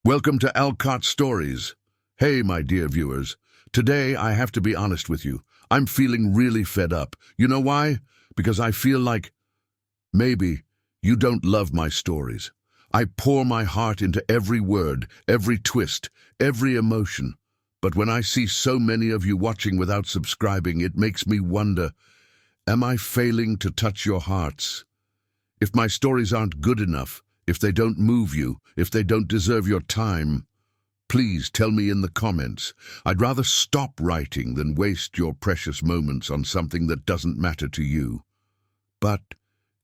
Welcome to Alcot Stories. Hey, my dear viewers. Today, I have to be honest with you. I'm feeling really fed up. You know why? Because I feel like maybe you don't love my stories. I pour my heart into every word, every twist, every emotion. But when I see so many of you watching without subscribing, it makes me wonder, am I failing to touch your hearts? If my stories aren't good enough, if they don't move you, if they don't deserve your time, please tell me in the comments. I'd rather stop writing than waste your precious moments on something that doesn't matter to you. But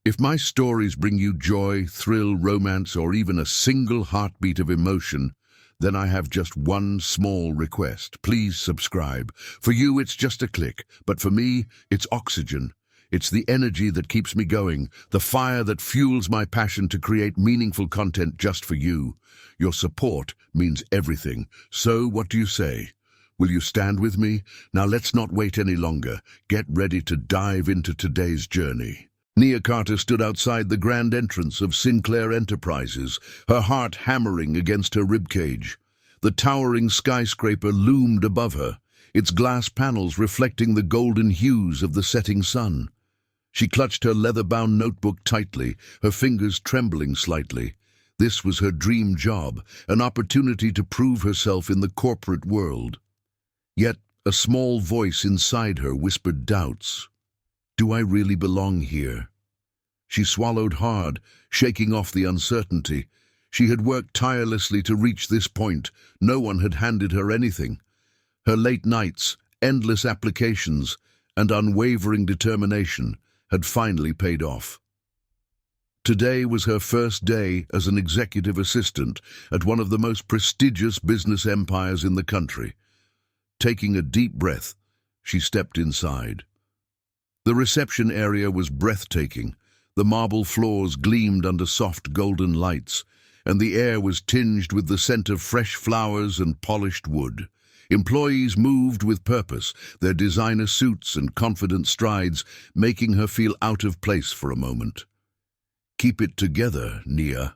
if my stories bring you joy, thrill, romance, or even a single heartbeat of emotion, then I have just one small request. Please subscribe. For you, it's just a click, but for me, it's oxygen. It's the energy that keeps me going, the fire that fuels my passion to create meaningful content just for you. Your support means everything. So, what do you say? Will you stand with me? Now let's not wait any longer. Get ready to dive into today's journey. Nia Carter stood outside the grand entrance of Sinclair Enterprises, her heart hammering against her ribcage. The towering skyscraper loomed above her, its glass panels reflecting the golden hues of the setting sun. She clutched her leather-bound notebook tightly, her fingers trembling slightly. This was her dream job, an opportunity to prove herself in the corporate world. Yet a small voice inside her whispered doubts. Do I really belong here? She swallowed hard, shaking off the uncertainty. She had worked tirelessly to reach this point. No one had handed her anything. Her late nights, endless applications, and unwavering determination had finally paid off. Today was her first day as an executive assistant at one of the most prestigious business empires in the country. Taking a deep breath, she stepped inside. The reception area was breathtaking. The marble floors gleamed under soft golden lights, and the air was tinged with the scent of fresh flowers and polished wood. Employees moved with purpose, their designer suits and confident strides making her feel out of place for a moment. Keep it together, Nia.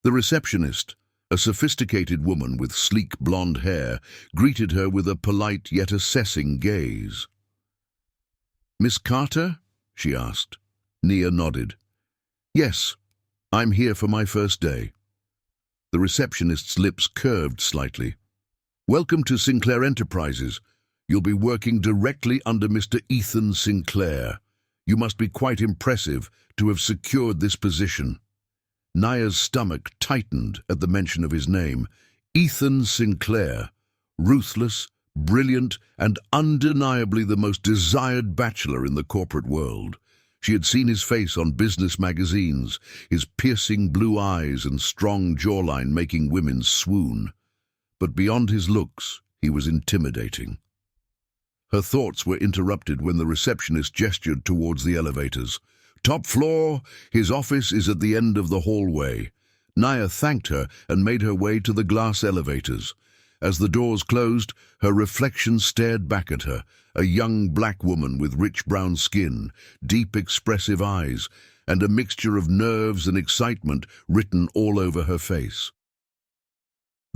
The receptionist, a sophisticated woman with sleek blonde hair, greeted her with a polite yet assessing gaze. Miss Carter? She asked. Nia nodded. Yes, I'm here for my first day. The receptionist's lips curved slightly. Welcome to Sinclair Enterprises. You'll be working directly under Mr. Ethan Sinclair. You must be quite impressive to have secured this position. Nia's stomach tightened at the mention of his name. Ethan Sinclair, ruthless, brilliant, and undeniably the most desired bachelor in the corporate world. She had seen his face on business magazines, his piercing blue eyes and strong jawline making women swoon. But beyond his looks, he was intimidating. Her thoughts were interrupted when the receptionist gestured towards the elevators. Top floor, his office is at the end of the hallway. Nia thanked her and made her way to the glass elevators. As the doors closed, her reflection stared back at her, a young black woman with rich brown skin, deep expressive eyes, and a mixture of nerves and excitement written all over her face.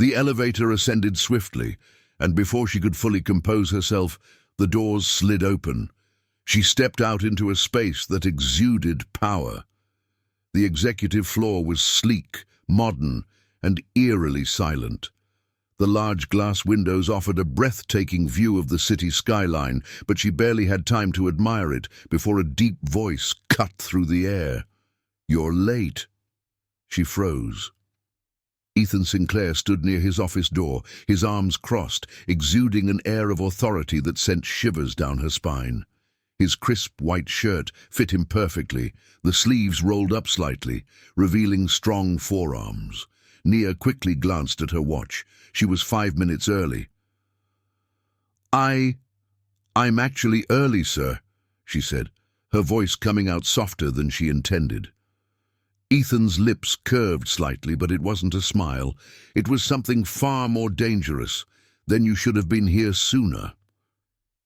The elevator ascended swiftly, and before she could fully compose herself, the doors slid open. She stepped out into a space that exuded power. The executive floor was sleek, modern, and eerily silent. The large glass windows offered a breathtaking view of the city skyline, but she barely had time to admire it before a deep voice cut through the air. You're late. She froze. Ethan Sinclair stood near his office door, his arms crossed, exuding an air of authority that sent shivers down her spine. His crisp white shirt fit him perfectly, the sleeves rolled up slightly, revealing strong forearms. Nia quickly glanced at her watch. She was 5 minutes early. I'm actually early, sir, she said, her voice coming out softer than she intended. Ethan's lips curved slightly, but it wasn't a smile. It was something far more dangerous. Then you should have been here sooner.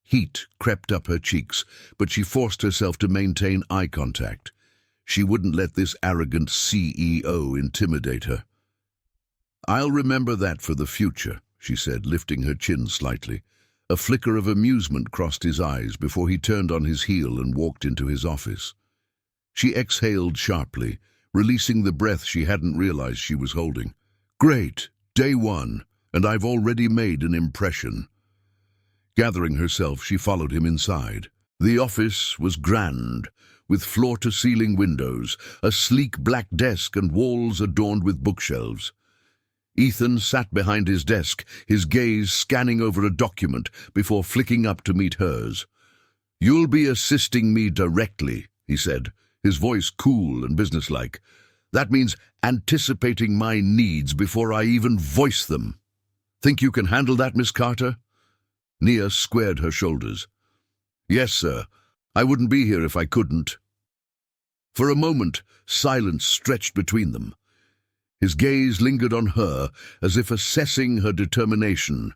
Heat crept up her cheeks, but she forced herself to maintain eye contact. She wouldn't let this arrogant CEO intimidate her. "I'll remember that for the future," she said, lifting her chin slightly. A flicker of amusement crossed his eyes before he turned on his heel and walked into his office. She exhaled sharply, releasing the breath she hadn't realized she was holding. "Great, day one, and I've already made an impression." Gathering herself, she followed him inside. The office was grand, with floor-to-ceiling windows, a sleek black desk and walls adorned with bookshelves. Ethan sat behind his desk, his gaze scanning over a document before flicking up to meet hers. "You'll be assisting me directly," he said, his voice cool and businesslike. "That means anticipating my needs before I even voice them. Think you can handle that, Miss Carter?" Nia squared her shoulders. "Yes, sir. I wouldn't be here if I couldn't." For a moment, silence stretched between them. His gaze lingered on her, as if assessing her determination.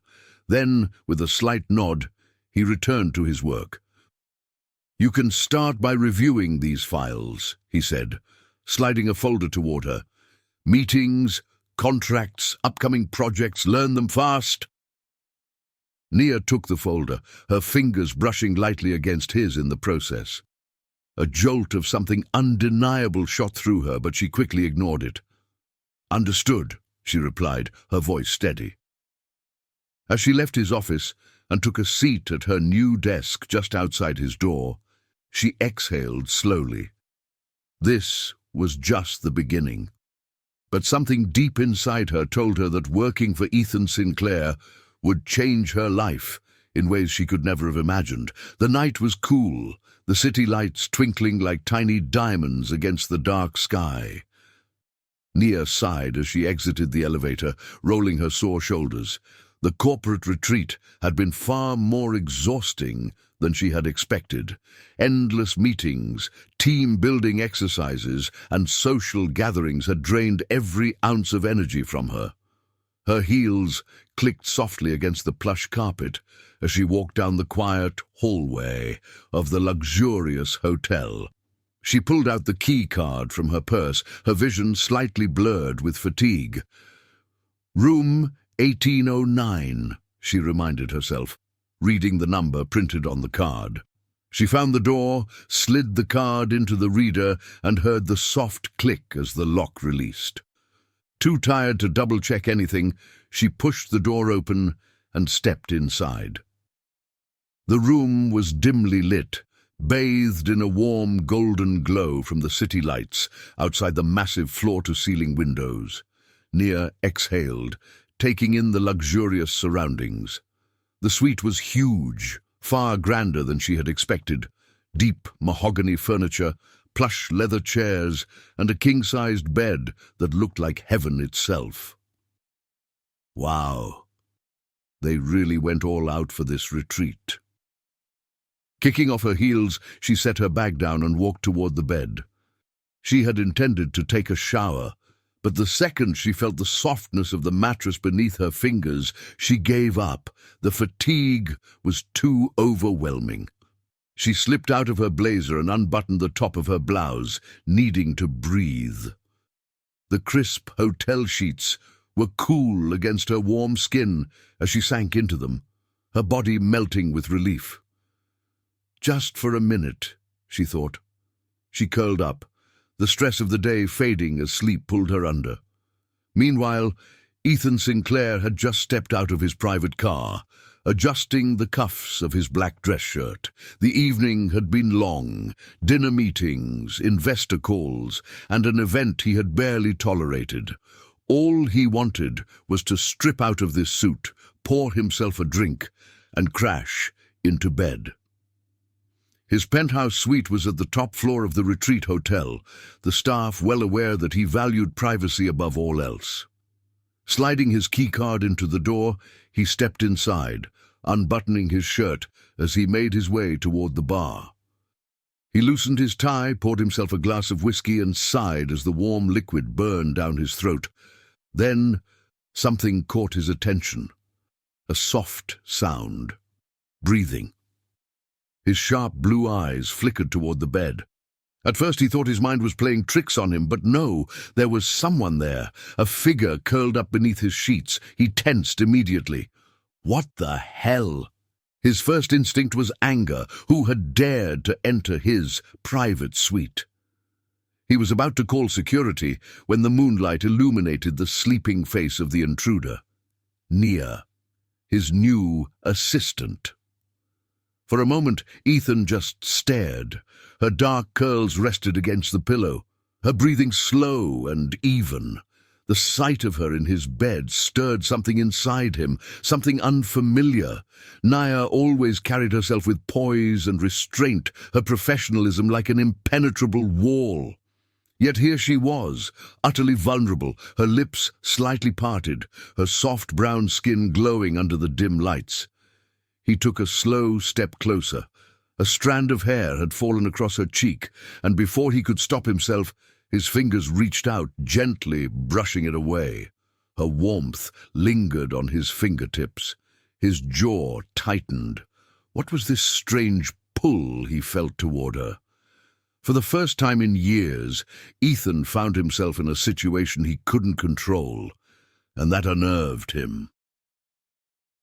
Then, with a slight nod, he returned to his work. "You can start by reviewing these files," he said, sliding a folder toward her. "Meetings, contracts, upcoming projects, learn them fast." Nia took the folder, her fingers brushing lightly against his in the process. A jolt of something undeniable shot through her, but she quickly ignored it. "Understood," she replied, her voice steady. As she left his office and took a seat at her new desk just outside his door, she exhaled slowly. This was just the beginning. But something deep inside her told her that working for Ethan Sinclair would change her life in ways she could never have imagined. The night was cool, the city lights twinkling like tiny diamonds against the dark sky. Nia sighed as she exited the elevator, rolling her sore shoulders. The corporate retreat had been far more exhausting than she had expected. Endless meetings, team-building exercises, and social gatherings had drained every ounce of energy from her. Her heels clicked softly against the plush carpet as she walked down the quiet hallway of the luxurious hotel. She pulled out the key card from her purse, her vision slightly blurred with fatigue. "Room 1809, she reminded herself, reading the number printed on the card. She found the door, slid the card into the reader, and heard the soft click as the lock released. Too tired to double-check anything, she pushed the door open and stepped inside. The room was dimly lit, bathed in a warm golden glow from the city lights outside the massive floor-to-ceiling windows. Nia exhaled, taking in the luxurious surroundings. The suite was huge, far grander than she had expected. Deep mahogany furniture, plush leather chairs, and a king-sized bed that looked like heaven itself. Wow, they really went all out for this retreat. Kicking off her heels, she set her bag down and walked toward the bed. She had intended to take a shower, but the second she felt the softness of the mattress beneath her fingers, she gave up. The fatigue was too overwhelming. She slipped out of her blazer and unbuttoned the top of her blouse, needing to breathe. The crisp hotel sheets were cool against her warm skin as she sank into them, her body melting with relief. Just for a minute, she thought. She curled up, the stress of the day fading as sleep pulled her under. Meanwhile, Ethan Sinclair had just stepped out of his private car, adjusting the cuffs of his black dress shirt. The evening had been long, dinner meetings, investor calls, and an event he had barely tolerated. All he wanted was to strip out of this suit, pour himself a drink, and crash into bed. His penthouse suite was at the top floor of the retreat hotel, the staff well aware that he valued privacy above all else. Sliding his keycard into the door, he stepped inside, unbuttoning his shirt as he made his way toward the bar. He loosened his tie, poured himself a glass of whiskey, and sighed as the warm liquid burned down his throat. Then something caught his attention. A soft sound. Breathing. His sharp blue eyes flickered toward the bed. At first he thought his mind was playing tricks on him, but no, there was someone there, a figure curled up beneath his sheets. He tensed immediately. What the hell? His first instinct was anger. Who had dared to enter his private suite? He was about to call security when the moonlight illuminated the sleeping face of the intruder. Nia, his new assistant. For a moment, Ethan just stared. Her dark curls rested against the pillow, her breathing slow and even. The sight of her in his bed stirred something inside him, something unfamiliar. Nia always carried herself with poise and restraint, her professionalism like an impenetrable wall. Yet here she was, utterly vulnerable, her lips slightly parted, her soft brown skin glowing under the dim lights. He took a slow step closer. A strand of hair had fallen across her cheek, and before he could stop himself, his fingers reached out, gently brushing it away. Her warmth lingered on his fingertips. His jaw tightened. What was this strange pull he felt toward her? For the first time in years, Ethan found himself in a situation he couldn't control, and that unnerved him.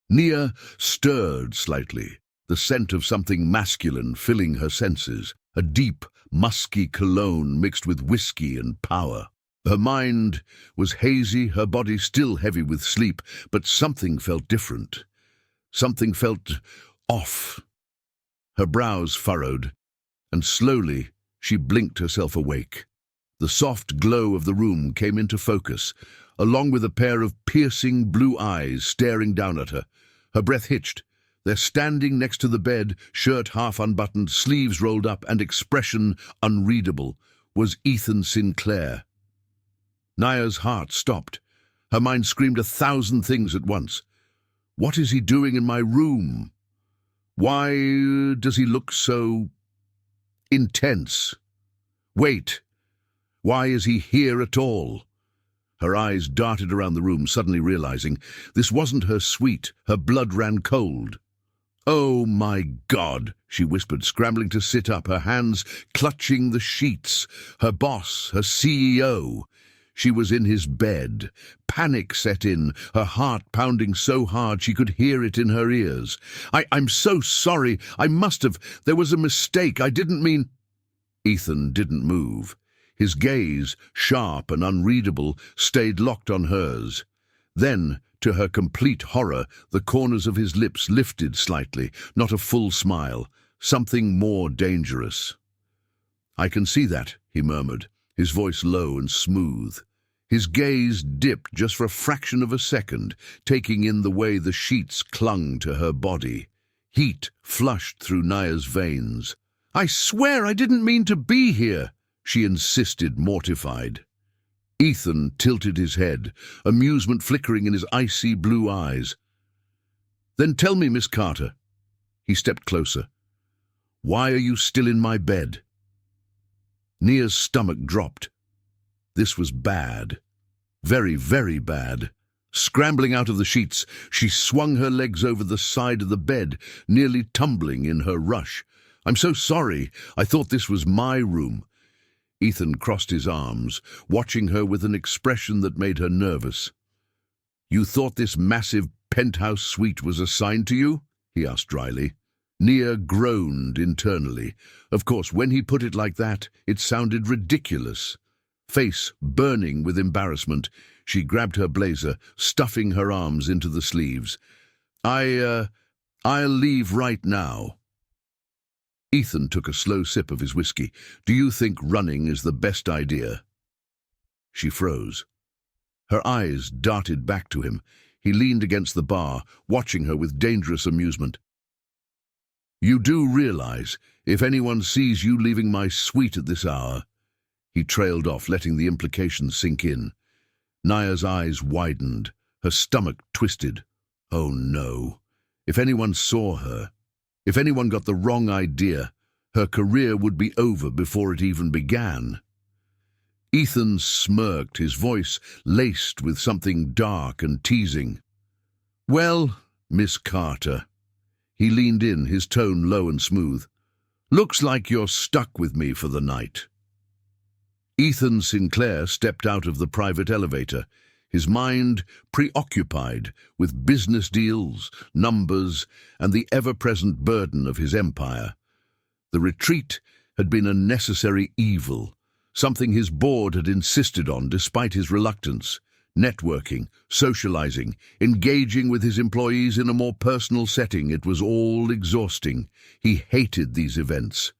Nia stirred slightly, the scent of something masculine filling her senses, a deep, musky cologne mixed with whiskey and power. Her mind was hazy, her body still heavy with sleep, but something felt different. Something felt off. Her brows furrowed, and slowly she blinked herself awake. The soft glow of the room came into focus, along with a pair of piercing blue eyes staring down at her. Her breath hitched. There, standing next to the bed, shirt half unbuttoned, sleeves rolled up, and expression unreadable, was Ethan Sinclair. Nia's heart stopped. Her mind screamed 1,000 things at once. What is he doing in my room? Why does he look so intense? Wait, why is he here at all? Her eyes darted around the room, suddenly realizing this wasn't her suite. Her blood ran cold. Oh, my God, she whispered, scrambling to sit up, her hands clutching the sheets. Her boss, her CEO. She was in his bed. Panic set in, her heart pounding so hard she could hear it in her ears. I'm so sorry. I must have. There was a mistake. I didn't mean. Ethan didn't move. His gaze, sharp and unreadable, stayed locked on hers. Then, to her complete horror, the corners of his lips lifted slightly, not a full smile, something more dangerous. I can see that, he murmured, his voice low and smooth. His gaze dipped just for a fraction of a second, taking in the way the sheets clung to her body. Heat flushed through Nia's veins. I swear I didn't mean to be here, she insisted, mortified. Ethan tilted his head, amusement flickering in his icy blue eyes. Then tell me, Miss Carter. He stepped closer. Why are you still in my bed? Nia's stomach dropped. This was bad. Very, very bad. Scrambling out of the sheets, she swung her legs over the side of the bed, nearly tumbling in her rush. I'm so sorry. I thought this was my room. Ethan crossed his arms, watching her with an expression that made her nervous. You thought this massive penthouse suite was assigned to you? He asked dryly. Nia groaned internally. Of course, when he put it like that, it sounded ridiculous. Face burning with embarrassment, she grabbed her blazer, stuffing her arms into the sleeves. I'll leave right now. Ethan took a slow sip of his whiskey. Do you think running is the best idea? She froze. Her eyes darted back to him. He leaned against the bar, watching her with dangerous amusement. You do realize, if anyone sees you leaving my suite at this hour. He trailed off, letting the implications sink in. Nia's eyes widened, her stomach twisted. Oh no. If anyone saw her, if anyone got the wrong idea, her career would be over before it even began. Ethan smirked, his voice laced with something dark and teasing. Well, Miss Carter. He leaned in, his tone low and smooth. Looks like you're stuck with me for the night. Ethan Sinclair stepped out of the private elevator, his mind preoccupied with business deals, numbers, and the ever-present burden of his empire. The retreat had been a necessary evil, something his board had insisted on despite his reluctance. Networking, socializing, engaging with his employees in a more personal setting, it was all exhausting. He hated these events.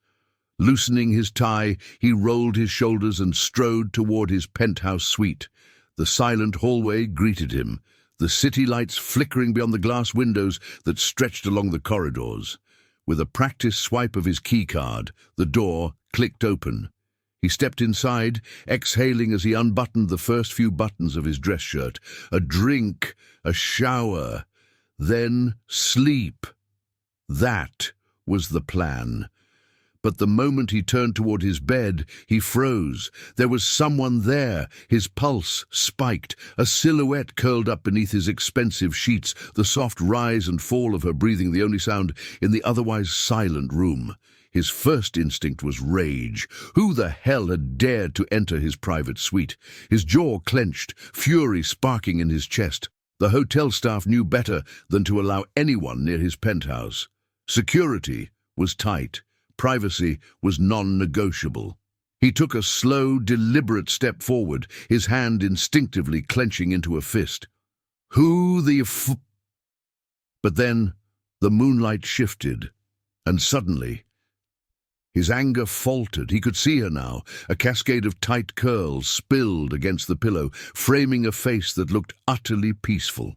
Loosening his tie, he rolled his shoulders and strode toward his penthouse suite. The silent hallway greeted him, the city lights flickering beyond the glass windows that stretched along the corridors. With a practiced swipe of his keycard, the door clicked open. He stepped inside, exhaling as he unbuttoned the first few buttons of his dress shirt. A drink, a shower, then sleep. That was the plan. But the moment he turned toward his bed, he froze. There was someone there. His pulse spiked. A silhouette curled up beneath his expensive sheets, the soft rise and fall of her breathing the only sound in the otherwise silent room. His first instinct was rage. Who the hell had dared to enter his private suite? His jaw clenched, fury sparking in his chest. The hotel staff knew better than to allow anyone near his penthouse. Security was tight. Privacy was non-negotiable. He took a slow, deliberate step forward, his hand instinctively clenching into a fist. But then the moonlight shifted, and suddenly his anger faltered. He could see her now, a cascade of tight curls spilled against the pillow, framing a face that looked utterly peaceful.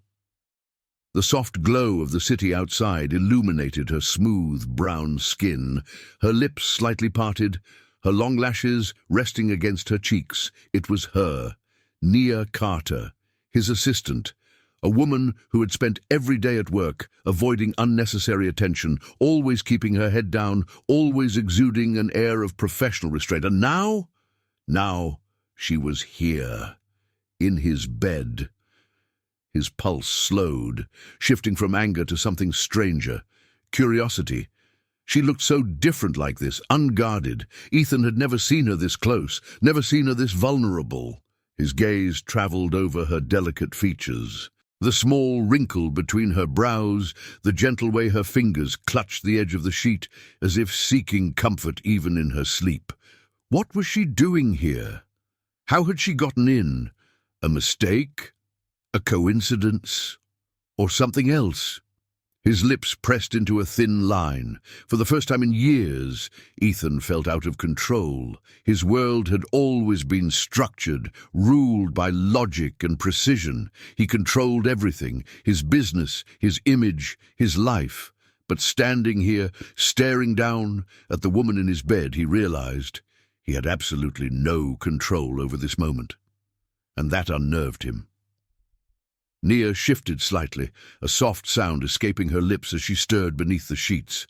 The soft glow of the city outside illuminated her smooth brown skin, her lips slightly parted, her long lashes resting against her cheeks. It was her, Nia Carter, his assistant, a woman who had spent every day at work, avoiding unnecessary attention, always keeping her head down, always exuding an air of professional restraint. And now she was here, in his bed. His pulse slowed, shifting from anger to something stranger, curiosity. She looked so different like this, unguarded. Ethan had never seen her this close, never seen her this vulnerable. His gaze traveled over her delicate features. The small wrinkle between her brows, the gentle way her fingers clutched the edge of the sheet, as if seeking comfort even in her sleep. What was she doing here? How had she gotten in? A mistake? A coincidence? Or something else? His lips pressed into a thin line. For the first time in years, Ethan felt out of control. His world had always been structured, ruled by logic and precision. He controlled everything, his business, his image, his life. But standing here, staring down at the woman in his bed, he realized he had absolutely no control over this moment. And that unnerved him. Nia shifted slightly, a soft sound escaping her lips as she stirred beneath the sheets.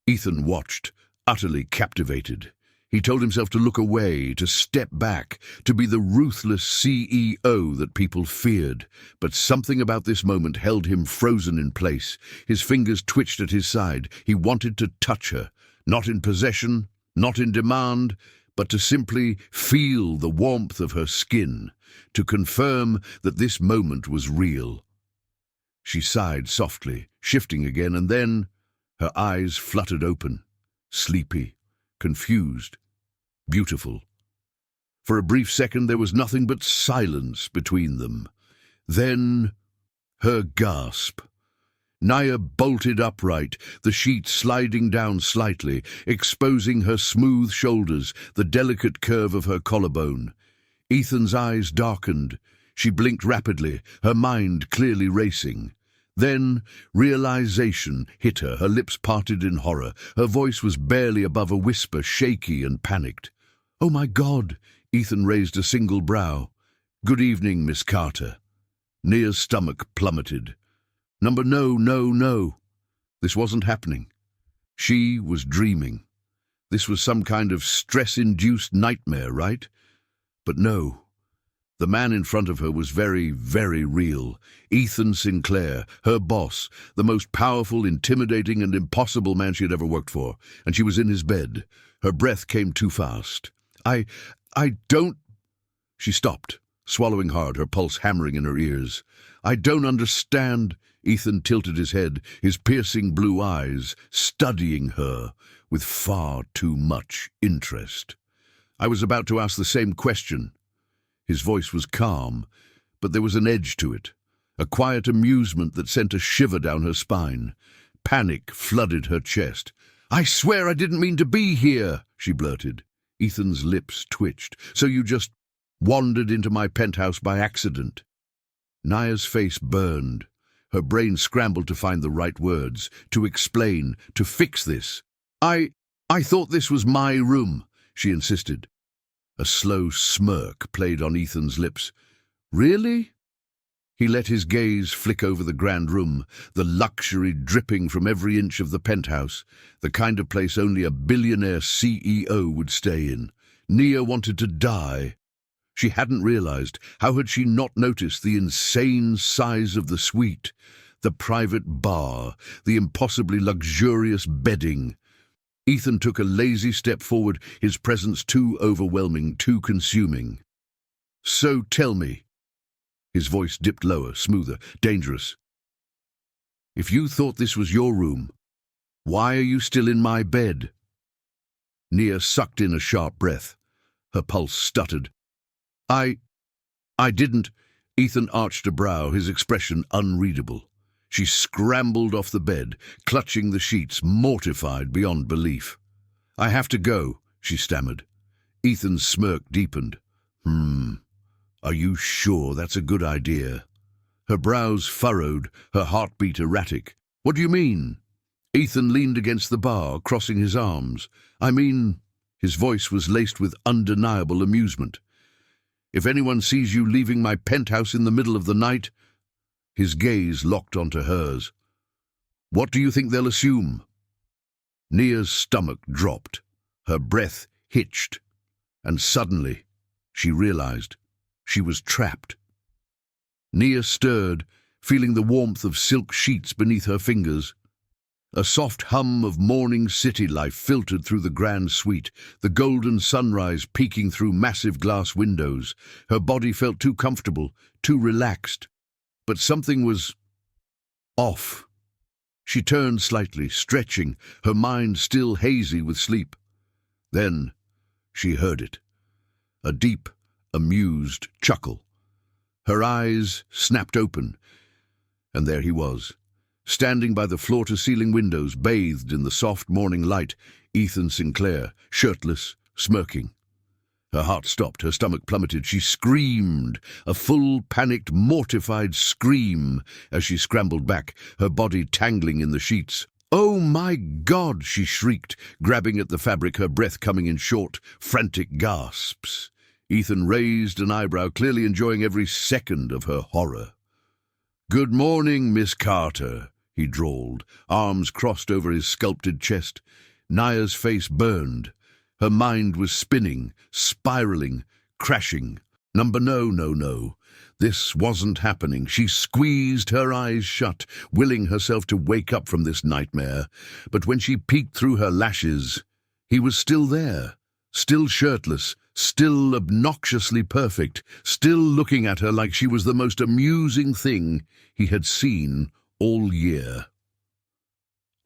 Ethan watched, utterly captivated. He told himself to look away, to step back, to be the ruthless CEO that people feared. But something about this moment held him frozen in place. His fingers twitched at his side. He wanted to touch her, not in possession, not in demand, but to simply feel the warmth of her skin, to confirm that this moment was real. She sighed softly, shifting again, and then her eyes fluttered open, sleepy, confused, beautiful. For a brief second there was nothing but silence between them. Then her gasp. Nia bolted upright, the sheet sliding down slightly, exposing her smooth shoulders, the delicate curve of her collarbone. Ethan's eyes darkened. She blinked rapidly, her mind clearly racing. Then realization hit her, her lips parted in horror. Her voice was barely above a whisper, shaky and panicked. "Oh my God!" Ethan raised a single brow. "Good evening, Miss Carter." Nia's stomach plummeted. No. This wasn't happening. She was dreaming. This was some kind of stress-induced nightmare, right? But no. The man in front of her was very, very real. Ethan Sinclair, her boss, the most powerful, intimidating, and impossible man she had ever worked for. And she was in his bed. Her breath came too fast. I don't... She stopped, swallowing hard, her pulse hammering in her ears. I don't understand. Ethan tilted his head, his piercing blue eyes studying her with far too much interest. I was about to ask the same question. His voice was calm, but there was an edge to it, a quiet amusement that sent a shiver down her spine. Panic flooded her chest. I swear I didn't mean to be here, she blurted. Ethan's lips twitched. So you just wandered into my penthouse by accident? Naya's face burned. Her brain scrambled to find the right words, to explain, to fix this. I thought this was my room, she insisted. A slow smirk played on Ethan's lips. Really? He let his gaze flick over the grand room, the luxury dripping from every inch of the penthouse, the kind of place only a billionaire CEO would stay in. Nia wanted to die. She hadn't realized. How had she not noticed the insane size of the suite, the private bar, the impossibly luxurious bedding? Ethan took a lazy step forward, his presence too overwhelming, too consuming. So tell me. His voice dipped lower, smoother, dangerous. If you thought this was your room, why are you still in my bed? Nia sucked in a sharp breath. Her pulse stuttered. I didn't. Ethan arched a brow, his expression unreadable. She scrambled off the bed, clutching the sheets, mortified beyond belief. I have to go, she stammered. Ethan's smirk deepened. Are you sure that's a good idea? Her brows furrowed, her heartbeat erratic. What do you mean? Ethan leaned against the bar, crossing his arms. I mean, his voice was laced with undeniable amusement. If anyone sees you leaving my penthouse in the middle of the night... His gaze locked onto hers. What do you think they'll assume? Nia's stomach dropped. Her breath hitched. And suddenly, she realized she was trapped. Nia stirred, feeling the warmth of silk sheets beneath her fingers. A soft hum of morning city life filtered through the grand suite, the golden sunrise peeking through massive glass windows. Her body felt too comfortable, too relaxed. But something was off. She turned slightly, stretching, her mind still hazy with sleep. Then she heard it. A deep, amused chuckle. Her eyes snapped open, and there he was, standing by the floor-to-ceiling windows, bathed in the soft morning light, Ethan Sinclair, shirtless, smirking. Her heart stopped, her stomach plummeted. She screamed, a full, panicked, mortified scream as she scrambled back, her body tangling in the sheets. Oh my God, she shrieked, grabbing at the fabric, her breath coming in short, frantic gasps. Ethan raised an eyebrow, clearly enjoying every second of her horror. Good morning, Miss Carter, he drawled, arms crossed over his sculpted chest. Naya's face burned. Her mind was spinning, spiraling, crashing. No. This wasn't happening. She squeezed her eyes shut, willing herself to wake up from this nightmare. But when she peeked through her lashes, he was still there, still shirtless, still obnoxiously perfect, still looking at her like she was the most amusing thing he had seen all year.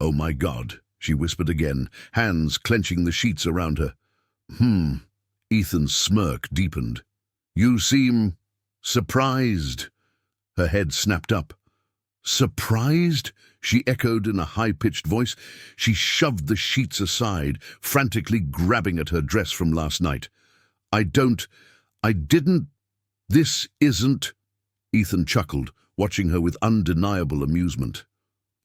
Oh my God, she whispered again, hands clenching the sheets around her. Ethan's smirk deepened. You seem surprised. Her head snapped up. Surprised? She echoed in a high-pitched voice. She shoved the sheets aside, frantically grabbing at her dress from last night. I didn't... This isn't... Ethan chuckled, watching her with undeniable amusement.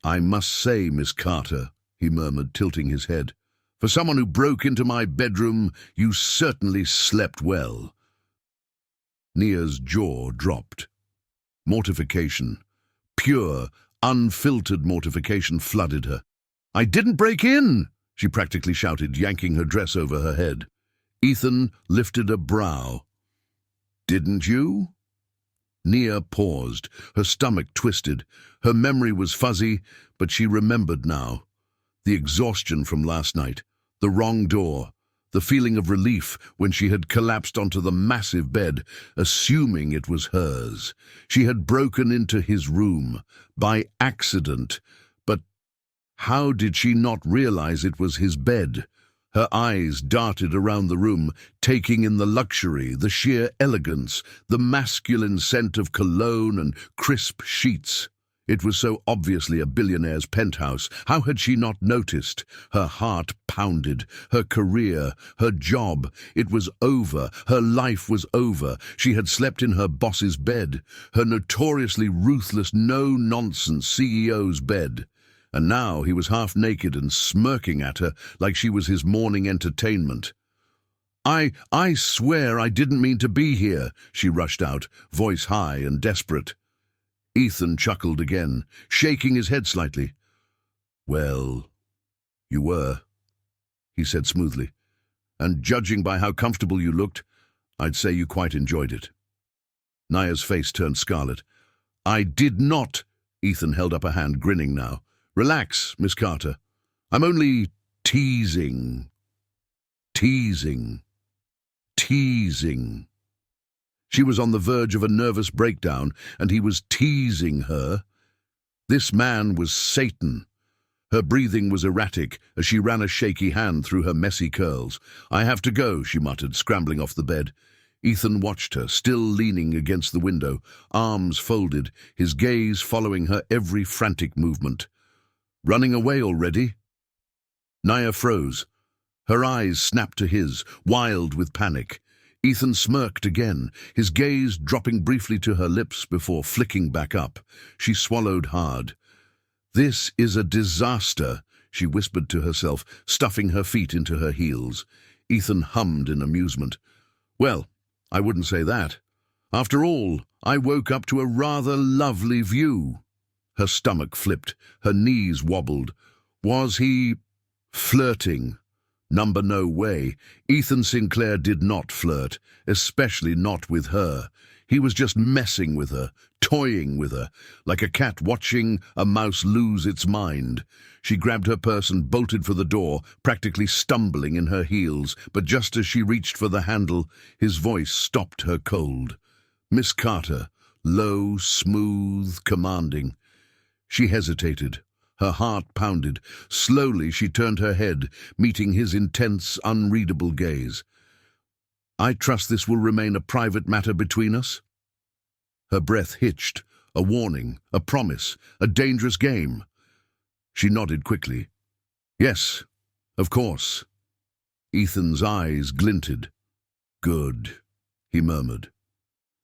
I must say, Miss Carter, he murmured, tilting his head, for someone who broke into my bedroom, you certainly slept well. Nia's jaw dropped. Mortification, pure, unfiltered mortification flooded her. I didn't break in, she practically shouted, yanking her dress over her head. Ethan lifted a brow. Didn't you? Nia paused, her stomach twisted. Her memory was fuzzy, but she remembered now. The exhaustion from last night, the wrong door, The feeling of relief when she had collapsed onto the massive bed, assuming it was hers. She had broken into his room by accident, but how did she not realize it was his bed? Her eyes darted around the room, taking in the luxury, the sheer elegance, the masculine scent of cologne and crisp sheets. It was so obviously a billionaire's penthouse. How had she not noticed? Her heart pounded. Her career, her job. It was over. Her life was over. She had slept in her boss's bed, her notoriously ruthless, no-nonsense CEO's bed. And now he was half naked and smirking at her like she was his morning entertainment. I swear I didn't mean to be here," she rushed out, voice high and desperate. Ethan chuckled again, shaking his head slightly. "Well, you were," he said smoothly, "and judging by how comfortable you looked, I'd say you quite enjoyed it." Naya's face turned scarlet. "I did not," Ethan held up a hand, grinning now. "Relax, Miss Carter. I'm only teasing. Teasing. Teasing." She was on the verge of a nervous breakdown, and he was teasing her. This man was Satan. Her breathing was erratic as she ran a shaky hand through her messy curls. "I have to go," she muttered, scrambling off the bed. Ethan watched her, still leaning against the window, arms folded, his gaze following her every frantic movement. "Running away already?" Naya froze. Her eyes snapped to his, wild with panic. Ethan smirked again, his gaze dropping briefly to her lips before flicking back up. She swallowed hard. "This is a disaster," she whispered to herself, stuffing her feet into her heels. Ethan hummed in amusement. "Well, I wouldn't say that. After all, I woke up to a rather lovely view." Her stomach flipped, her knees wobbled. Was he flirting? No way. Ethan Sinclair did not flirt, especially not with her. He was just messing with her, toying with her, like a cat watching a mouse lose its mind. She grabbed her purse and bolted for the door, practically stumbling in her heels, but just as she reached for the handle, his voice stopped her cold. "Miss Carter," low, smooth, commanding. She hesitated. Her heart pounded. Slowly she turned her head, meeting his intense, unreadable gaze. "I trust this will remain a private matter between us?" Her breath hitched. A warning, a promise, a dangerous game. She nodded quickly. "Yes, of course." Ethan's eyes glinted. "Good," he murmured.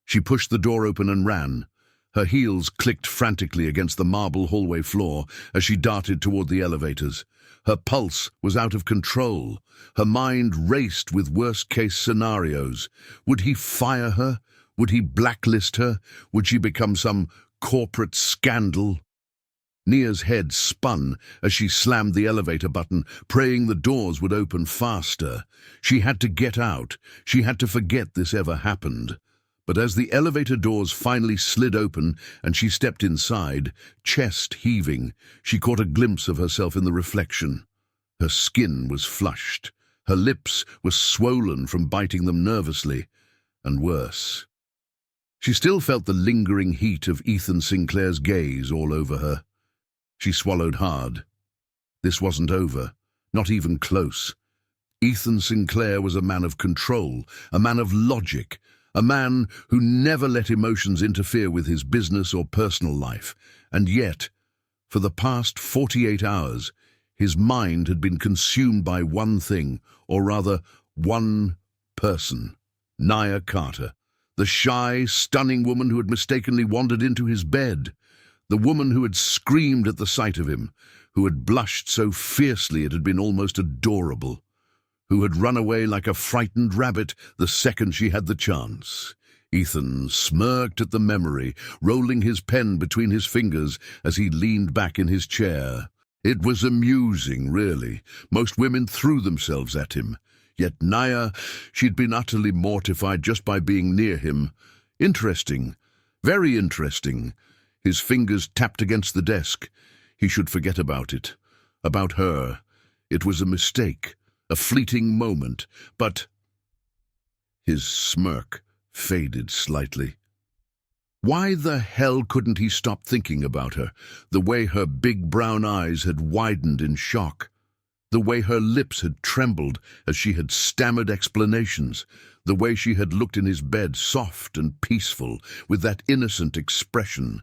She pushed the door open and ran. Her heels clicked frantically against the marble hallway floor as she darted toward the elevators. Her pulse was out of control. Her mind raced with worst-case scenarios. Would he fire her? Would he blacklist her? Would she become some corporate scandal? Nia's head spun as she slammed the elevator button, praying the doors would open faster. She had to get out. She had to forget this ever happened. But as the elevator doors finally slid open and she stepped inside, chest heaving, she caught a glimpse of herself in the reflection. Her skin was flushed. Her lips were swollen from biting them nervously, and worse. She still felt the lingering heat of Ethan Sinclair's gaze all over her. She swallowed hard. This wasn't over, not even close. Ethan Sinclair was a man of control, a man of logic, a man who never let emotions interfere with his business or personal life. And yet, for the past 48 hours, his mind had been consumed by one thing, or rather, one person. Nia Carter, the shy, stunning woman who had mistakenly wandered into his bed. The woman who had screamed at the sight of him, who had blushed so fiercely it had been almost adorable, who had run away like a frightened rabbit the second she had the chance. Ethan smirked at the memory, rolling his pen between his fingers as he leaned back in his chair. It was amusing, really. Most women threw themselves at him. Yet Nia, she'd been utterly mortified just by being near him. Interesting. Very interesting. His fingers tapped against the desk. He should forget about it. About her. It was a mistake. a fleeting moment, but his smirk faded slightly. Why the hell couldn't he stop thinking about her, the way her big brown eyes had widened in shock, the way her lips had trembled as she had stammered explanations, the way she had looked in his bed soft and peaceful, with that innocent expression.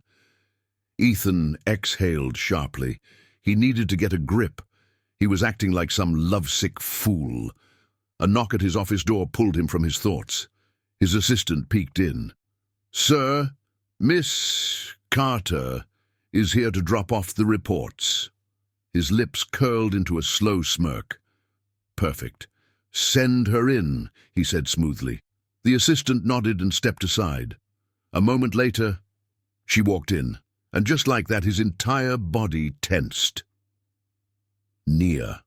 Ethan exhaled sharply. He needed to get a grip. He was acting like some lovesick fool. A knock at his office door pulled him from his thoughts. His assistant peeked in. "Sir, Miss Carter is here to drop off the reports." His lips curled into a slow smirk. "Perfect. Send her in," he said smoothly. The assistant nodded and stepped aside. A moment later, she walked in, and just like that, his entire body tensed. Nia.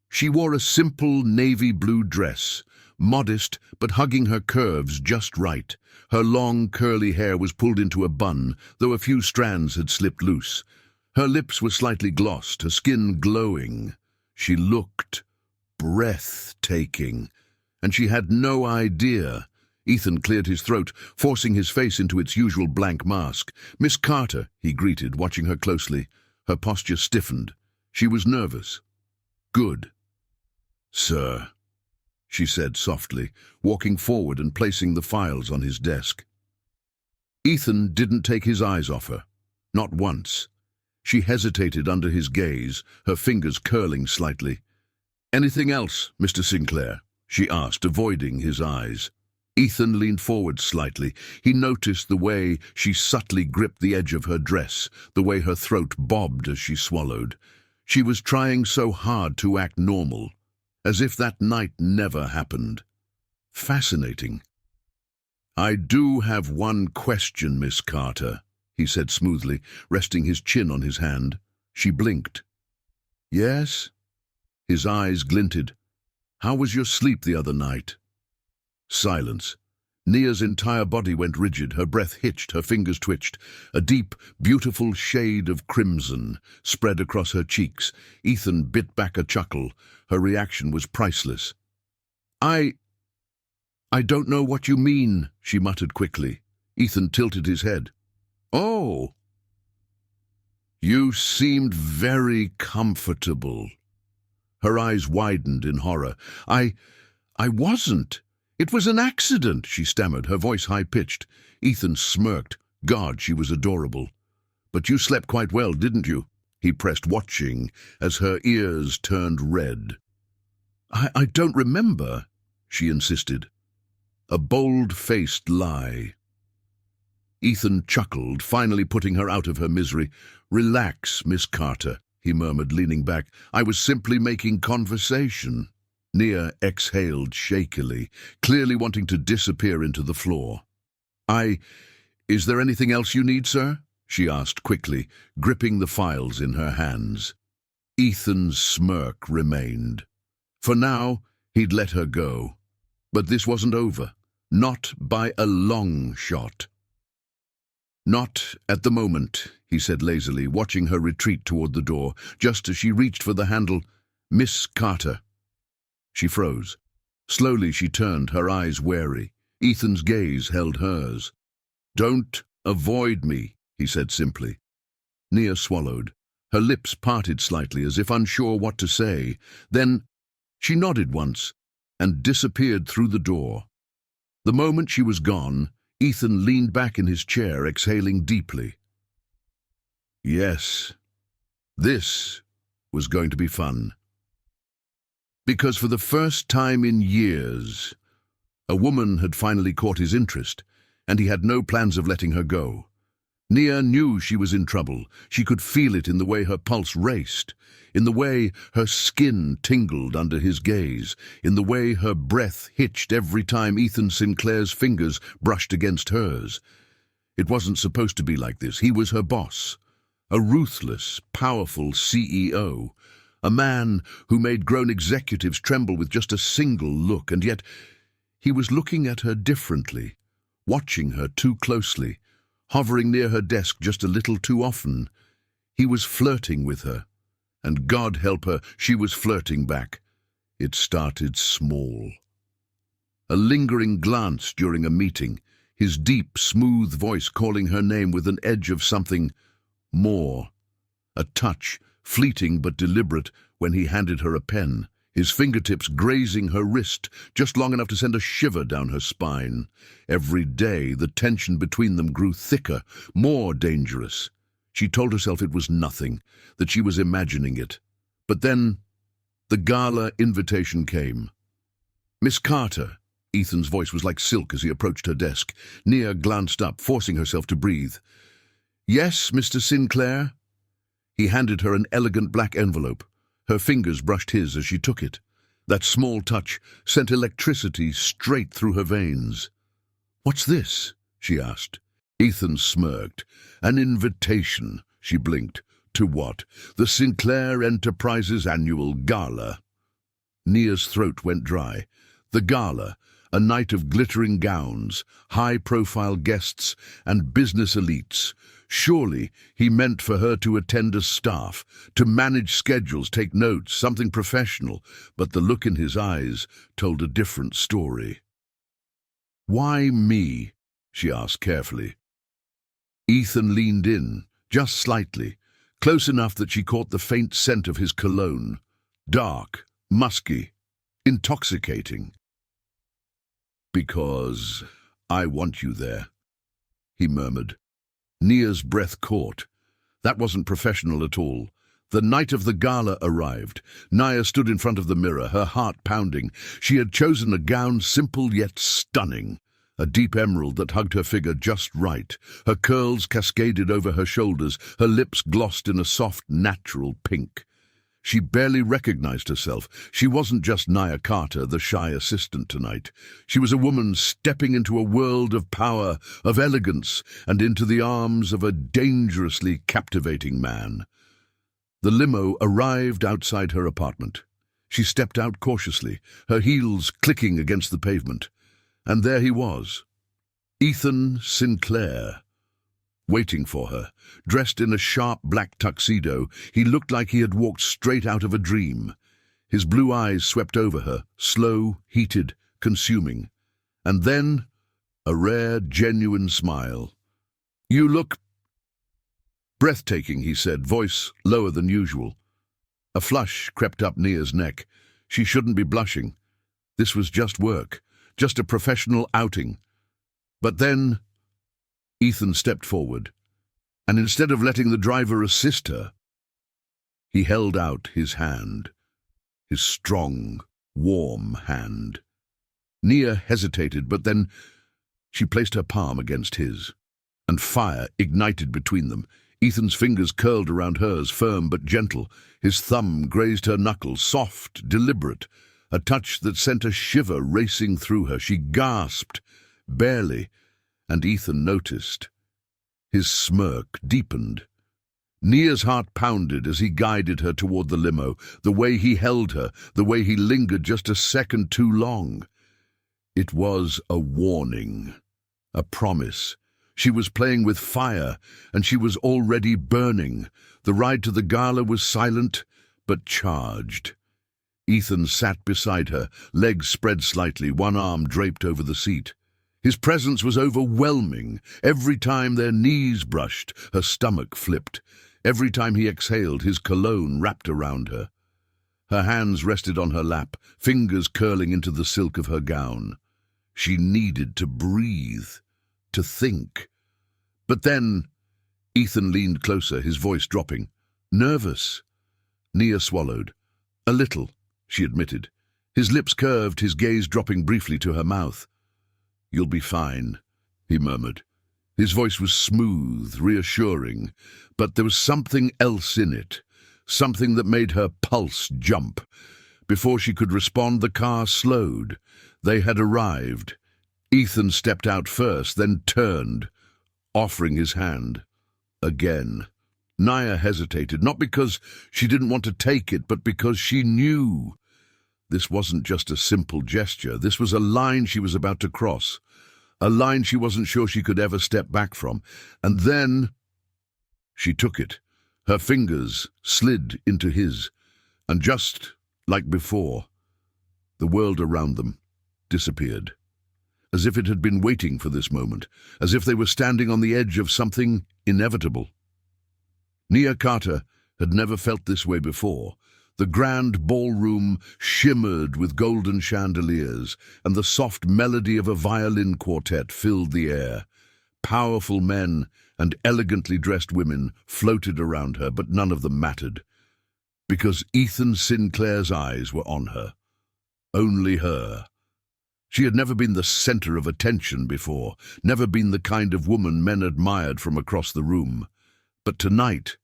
She wore a simple navy blue dress, modest but hugging her curves just right. Her long, curly hair was pulled into a bun, though a few strands had slipped loose. Her lips were slightly glossed, her skin glowing. She looked breathtaking, and she had no idea. Ethan cleared his throat, forcing his face into its usual blank mask. "Miss Carter," he greeted, watching her closely. Her posture stiffened. She was nervous. "Good." "Sir," she said softly, walking forward and placing the files on his desk. Ethan didn't take his eyes off her. Not once. She hesitated under his gaze, her fingers curling slightly. "Anything else, Mr. Sinclair?" she asked, avoiding his eyes. Ethan leaned forward slightly. He noticed the way she subtly gripped the edge of her dress, the way her throat bobbed as she swallowed. She was trying so hard to act normal, as if that night never happened. Fascinating. "I do have one question, Miss Carter," he said smoothly, resting his chin on his hand. She blinked. "Yes?" His eyes glinted. "How was your sleep the other night?" Silence. Nia's entire body went rigid, her breath hitched, her fingers twitched. A deep, beautiful shade of crimson spread across her cheeks. Ethan bit back a chuckle. Her reaction was priceless. I don't know what you mean," she muttered quickly. Ethan tilted his head. "Oh." "You seemed very comfortable." Her eyes widened in horror. I wasn't. It was an accident," she stammered, her voice high-pitched. Ethan smirked. God, she was adorable. "But you slept quite well, didn't you?" he pressed, watching as her ears turned red. I don't remember," she insisted. A bold-faced lie. Ethan chuckled, finally putting her out of her misery. "Relax, Miss Carter," he murmured, leaning back. "I was simply making conversation." Nia exhaled shakily, clearly wanting to disappear into the floor. Is there anything else you need, sir?" she asked quickly, gripping the files in her hands. Ethan's smirk remained. For now, he'd let her go. But this wasn't over. Not by a long shot. "Not at the moment," he said lazily, watching her retreat toward the door. Just as she reached for the handle, "Miss Carter." She froze. Slowly she turned, her eyes wary. Ethan's gaze held hers. "Don't avoid me," he said simply. Nia swallowed. Her lips parted slightly as if unsure what to say. Then she nodded once and disappeared through the door. The moment she was gone, Ethan leaned back in his chair, exhaling deeply. Yes, this was going to be fun. Because for the first time in years, a woman had finally caught his interest, and he had no plans of letting her go. Nia knew she was in trouble. She could feel it in the way her pulse raced, in the way her skin tingled under his gaze, in the way her breath hitched every time Ethan Sinclair's fingers brushed against hers. It wasn't supposed to be like this. He was her boss, a ruthless, powerful CEO, a man who made grown executives tremble with just a single look, and yet he was looking at her differently, watching her too closely, hovering near her desk just a little too often. He was flirting with her, and God help her, she was flirting back. It started small. A lingering glance during a meeting, his deep, smooth voice calling her name with an edge of something more. A touch, fleeting but deliberate, when he handed her a pen, his fingertips grazing her wrist just long enough to send a shiver down her spine. Every day, the tension between them grew thicker, more dangerous. She told herself it was nothing, that she was imagining it. But then, the gala invitation came. "Miss Carter." Ethan's voice was like silk as he approached her desk. Nia glanced up, forcing herself to breathe. "Yes, Mr. Sinclair?" He handed her an elegant black envelope. Her fingers brushed his as she took it. That small touch sent electricity straight through her veins. "What's this?" she asked. Ethan smirked. "An invitation," she blinked. "To what?" "The Sinclair Enterprises Annual Gala." Nia's throat went dry. The gala, a night of glittering gowns, high-profile guests, and business elites. Surely he meant for her to attend as staff, to manage schedules, take notes, something professional, but the look in his eyes told a different story. "Why me?" she asked carefully. Ethan leaned in, just slightly, close enough that she caught the faint scent of his cologne. Dark, musky, intoxicating. "Because I want you there," he murmured. Nia's breath caught. That wasn't professional at all. The night of the gala arrived. Nia stood in front of the mirror, her heart pounding. She had chosen a gown simple yet stunning. A deep emerald that hugged her figure just right. Her curls cascaded over her shoulders, her lips glossed in a soft, natural pink. She barely recognized herself. She wasn't just Nia Carter, the shy assistant tonight. She was a woman stepping into a world of power, of elegance, and into the arms of a dangerously captivating man. The limo arrived outside her apartment. She stepped out cautiously, her heels clicking against the pavement. And there he was, Ethan Sinclair, waiting for her. Dressed in a sharp black tuxedo, he looked like he had walked straight out of a dream. His blue eyes swept over her, slow, heated, consuming. And then, a rare, genuine smile. "You look breathtaking," he said, voice lower than usual. A flush crept up Nia's neck. She shouldn't be blushing. This was just work, just a professional outing. But then Ethan stepped forward, and instead of letting the driver assist her, he held out his hand, his strong, warm hand. Nia hesitated, but then she placed her palm against his, and fire ignited between them. Ethan's fingers curled around hers, firm but gentle. His thumb grazed her knuckles, soft, deliberate, a touch that sent a shiver racing through her. She gasped, barely, and Ethan noticed. His smirk deepened. Nia's heart pounded as he guided her toward the limo, the way he held her, the way he lingered just a second too long. It was a warning, a promise. She was playing with fire, and she was already burning. The ride to the gala was silent, but charged. Ethan sat beside her, legs spread slightly, one arm draped over the seat. His presence was overwhelming. Every time their knees brushed, her stomach flipped. Every time he exhaled, his cologne wrapped around her. Her hands rested on her lap, fingers curling into the silk of her gown. She needed to breathe, to think. But then Ethan leaned closer, his voice dropping. "Nervous?" Nia swallowed. "A little," she admitted. His lips curved, his gaze dropping briefly to her mouth. "You'll be fine," he murmured. His voice was smooth, reassuring, but there was something else in it, something that made her pulse jump. Before she could respond, the car slowed. They had arrived. Ethan stepped out first, then turned, offering his hand. Again. Nia hesitated, not because she didn't want to take it, but because she knew. This wasn't just a simple gesture. This was a line she was about to cross, a line she wasn't sure she could ever step back from. And then she took it. Her fingers slid into his, and just like before, The world around them disappeared, as if it had been waiting for this moment, as if they were standing on the edge of something inevitable. Nia Carter had never felt this way before. The grand ballroom shimmered with golden chandeliers, and the soft melody of a violin quartet filled the air. Powerful men and elegantly dressed women floated around her, but none of them mattered, because Ethan Sinclair's eyes were on her. Only her. She had never been the center of attention before, never been the kind of woman men admired from across the room. But tonight,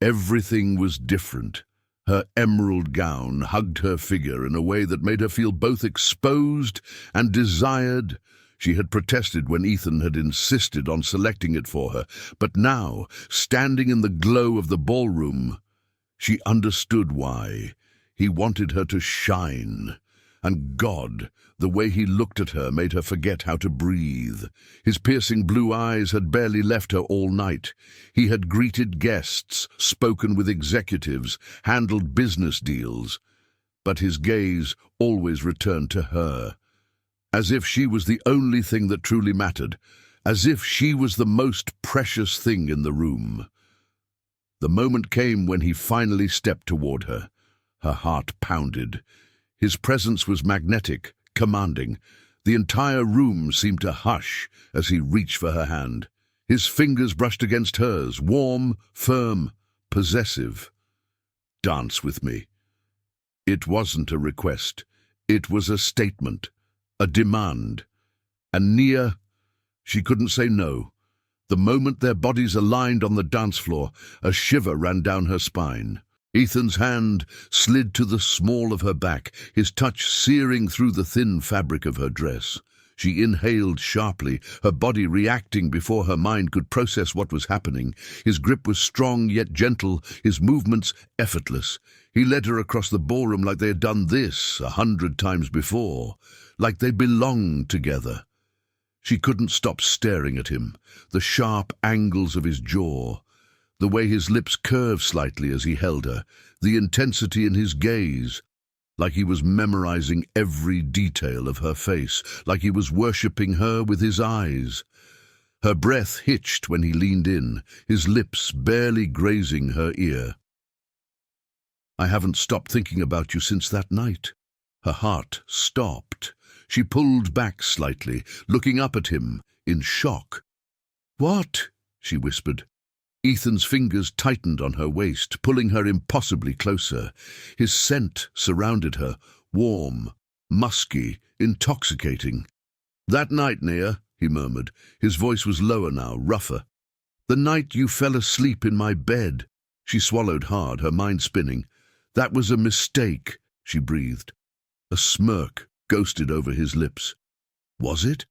everything was different. Her emerald gown hugged her figure in a way that made her feel both exposed and desired. She had protested when Ethan had insisted on selecting it for her, but now, standing in the glow of the ballroom, she understood why. He wanted her to shine. And God, the way he looked at her made her forget how to breathe. His piercing blue eyes had barely left her all night. He had greeted guests, spoken with executives, handled business deals. But his gaze always returned to her, as if she was the only thing that truly mattered, as if she was the most precious thing in the room. The moment came when he finally stepped toward her. Her heart pounded. His presence was magnetic, commanding. The entire room seemed to hush as he reached for her hand. His fingers brushed against hers, warm, firm, possessive. "Dance with me." It wasn't a request. It was a statement, a demand. And Nia, she couldn't say no. The moment their bodies aligned on the dance floor, a shiver ran down her spine. Ethan's hand slid to the small of her back, his touch searing through the thin fabric of her dress. She inhaled sharply, her body reacting before her mind could process what was happening. His grip was strong yet gentle, his movements effortless. He led her across the ballroom like they had done this 100 times before, like they belonged together. She couldn't stop staring at him, the sharp angles of his jaw, the way his lips curved slightly as he held her, the intensity in his gaze, like he was memorizing every detail of her face, like he was worshipping her with his eyes. Her breath hitched when he leaned in, his lips barely grazing her ear. "I haven't stopped thinking about you since that night." Her heart stopped. She pulled back slightly, looking up at him in shock. "What?" she whispered. Ethan's fingers tightened on her waist, pulling her impossibly closer. His scent surrounded her, warm, musky, intoxicating. "That night, Nia," he murmured. His voice was lower now, rougher. "The night you fell asleep in my bed." She swallowed hard, her mind spinning. "That was a mistake," she breathed. A smirk ghosted over his lips. "Was it?"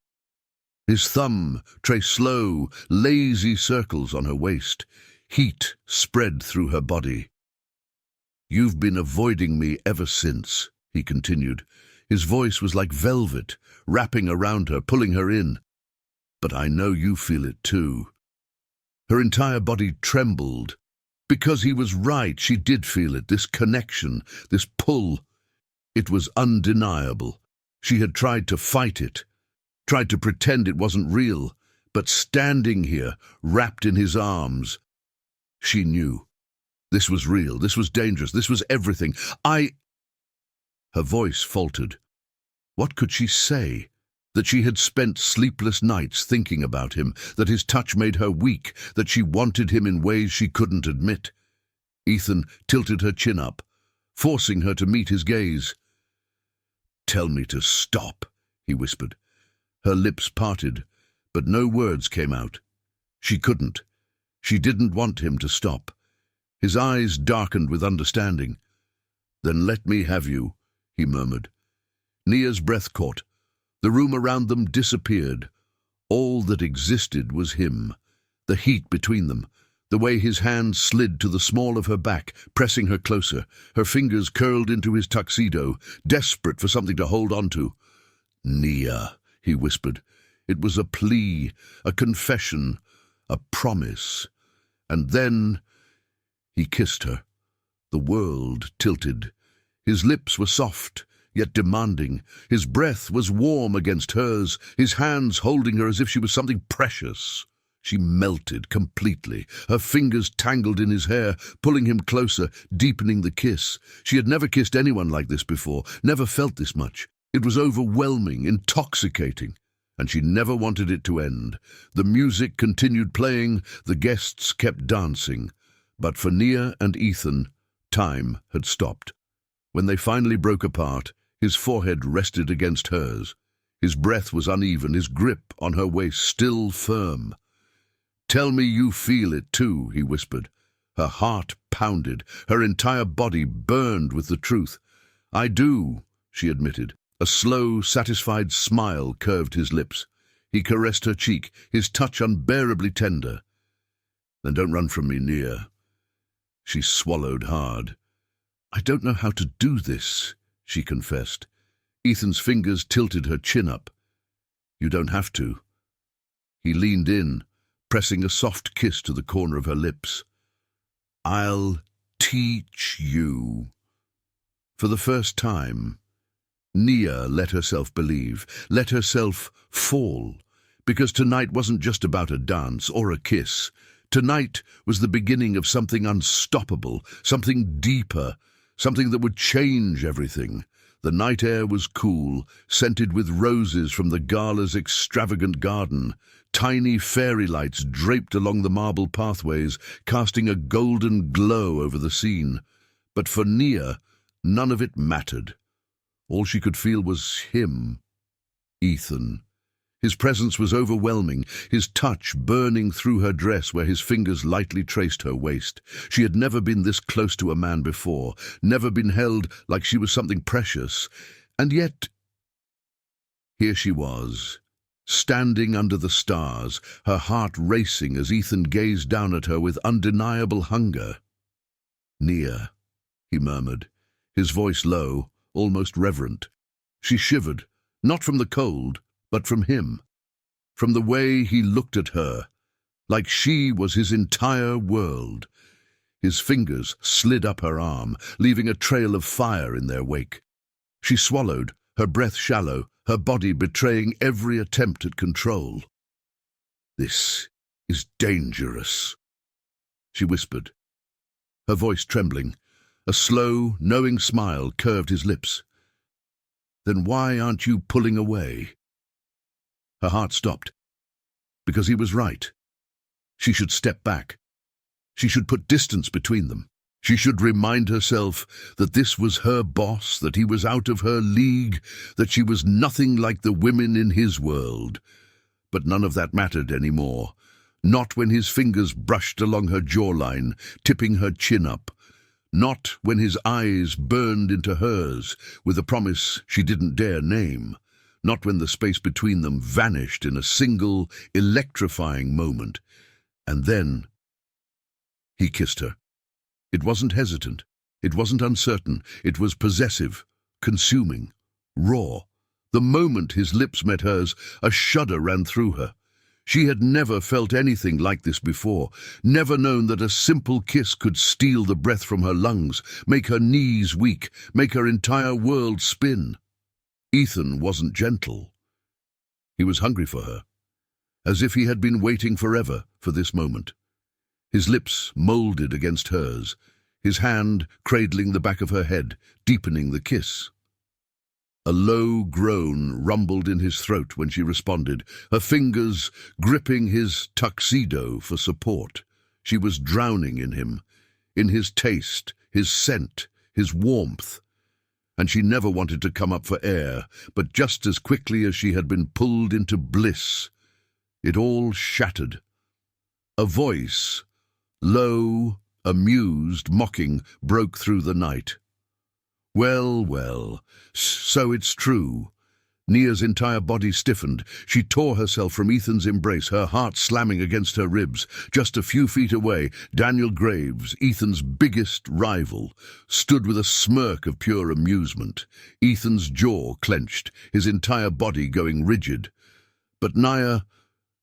His thumb traced slow, lazy circles on her waist. Heat spread through her body. "You've been avoiding me ever since," he continued. His voice was like velvet, wrapping around her, pulling her in. "But I know you feel it too." Her entire body trembled. Because he was right, she did feel it, this connection, this pull. It was undeniable. She had tried to fight it, tried to pretend it wasn't real, but standing here, wrapped in his arms, she knew. This was real, this was dangerous, this was everything. Her voice faltered. What could she say? That she had spent sleepless nights thinking about him, that his touch made her weak, that she wanted him in ways she couldn't admit. Ethan tilted her chin up, forcing her to meet his gaze. "Tell me to stop," he whispered. Her lips parted, but no words came out. She couldn't. She didn't want him to stop. His eyes darkened with understanding. "Then let me have you," he murmured. Nia's breath caught. The room around them disappeared. All that existed was him, the heat between them, the way his hand slid to the small of her back, pressing her closer, her fingers curled into his tuxedo, desperate for something to hold on to. "Nia," he whispered. It was a plea, a confession, a promise. And then he kissed her. The world tilted. His lips were soft, yet demanding. His breath was warm against hers, his hands holding her as if she was something precious. She melted completely, her fingers tangled in his hair, pulling him closer, deepening the kiss. She had never kissed anyone like this before, never felt this much. It was overwhelming, intoxicating, and she never wanted it to end. The music continued playing, the guests kept dancing. But for Nia and Ethan, time had stopped. When they finally broke apart, his forehead rested against hers. His breath was uneven, his grip on her waist still firm. "Tell me you feel it too," he whispered. Her heart pounded, her entire body burned with the truth. "I do," she admitted. A slow, satisfied smile curved his lips. He caressed her cheek, his touch unbearably tender. "Then don't run from me, Nia." She swallowed hard. "I don't know how to do this," she confessed. Ethan's fingers tilted her chin up. "You don't have to." He leaned in, pressing a soft kiss to the corner of her lips. "I'll teach you." For the first time, Nia let herself believe, let herself fall, because tonight wasn't just about a dance or a kiss. Tonight was the beginning of something unstoppable, something deeper, something that would change everything. The night air was cool, scented with roses from the gala's extravagant garden. Tiny fairy lights draped along the marble pathways, casting a golden glow over the scene. But for Nia, none of it mattered. All she could feel was him, Ethan. His presence was overwhelming, his touch burning through her dress where his fingers lightly traced her waist. She had never been this close to a man before, never been held like she was something precious. And yet, here she was, standing under the stars, her heart racing as Ethan gazed down at her with undeniable hunger. "Nia," he murmured, his voice low, almost reverent. She shivered, not from the cold, but from him, from the way he looked at her, like she was his entire world. His fingers slid up her arm, leaving a trail of fire in their wake. She swallowed, her breath shallow, her body betraying every attempt at control. "This is dangerous," she whispered, her voice trembling. A slow, knowing smile curved his lips. "Then why aren't you pulling away?" Her heart stopped, because he was right. She should step back. She should put distance between them. She should remind herself that this was her boss, that he was out of her league, that she was nothing like the women in his world. But none of that mattered anymore. Not when his fingers brushed along her jawline, tipping her chin up. Not when his eyes burned into hers with a promise she didn't dare name. Not when the space between them vanished in a single, electrifying moment. And then he kissed her. It wasn't hesitant. It wasn't uncertain. It was possessive, consuming, raw. The moment his lips met hers, a shudder ran through her. She had never felt anything like this before, never known that a simple kiss could steal the breath from her lungs, make her knees weak, make her entire world spin. Ethan wasn't gentle. He was hungry for her, as if he had been waiting forever for this moment. His lips molded against hers, his hand cradling the back of her head, deepening the kiss. A low groan rumbled in his throat when she responded, her fingers gripping his tuxedo for support. She was drowning in him, in his taste, his scent, his warmth. And she never wanted to come up for air, but just as quickly as she had been pulled into bliss, it all shattered. A voice, low, amused, mocking, broke through the night. "Well, well, so it's true." Nia's entire body stiffened. She tore herself from Ethan's embrace, her heart slamming against her ribs. Just a few feet away, Daniel Graves, Ethan's biggest rival, stood with a smirk of pure amusement. Ethan's jaw clenched, his entire body going rigid. But Nia,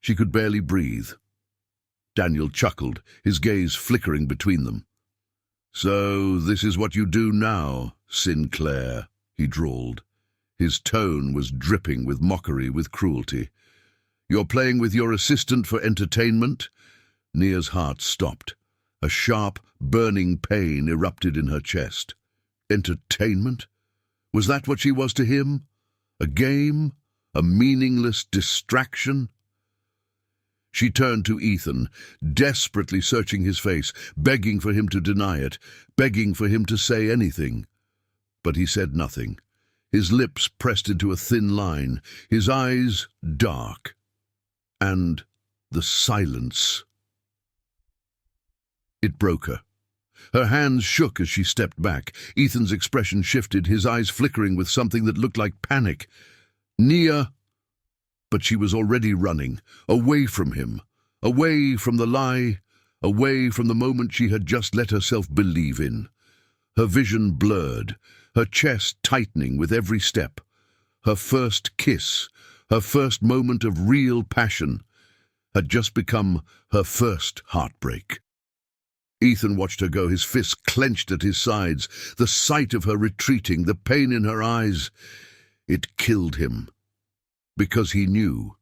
she could barely breathe. Daniel chuckled, his gaze flickering between them. "So this is what you do now, Sinclair." he drawled. His tone was dripping with mockery, with cruelty. "You're playing with your assistant for entertainment?" Nia's heart stopped. A sharp, burning pain erupted in her chest. Entertainment? Was that what she was to him? A game? A meaningless distraction? She turned to Ethan, desperately searching his face, begging for him to deny it, begging for him to say anything. But he said nothing. His lips pressed into a thin line, his eyes dark. And the silence. It broke her. Her hands shook as she stepped back. Ethan's expression shifted, his eyes flickering with something that looked like panic. "Nia!" But she was already running, away from him, away from the lie, away from the moment she had just let herself believe in. Her vision blurred, her chest tightening with every step. Her first kiss, her first moment of real passion, had just become her first heartbreak. Ethan watched her go, his fists clenched at his sides. The sight of her retreating, the pain in her eyes, it killed him. Because he knew.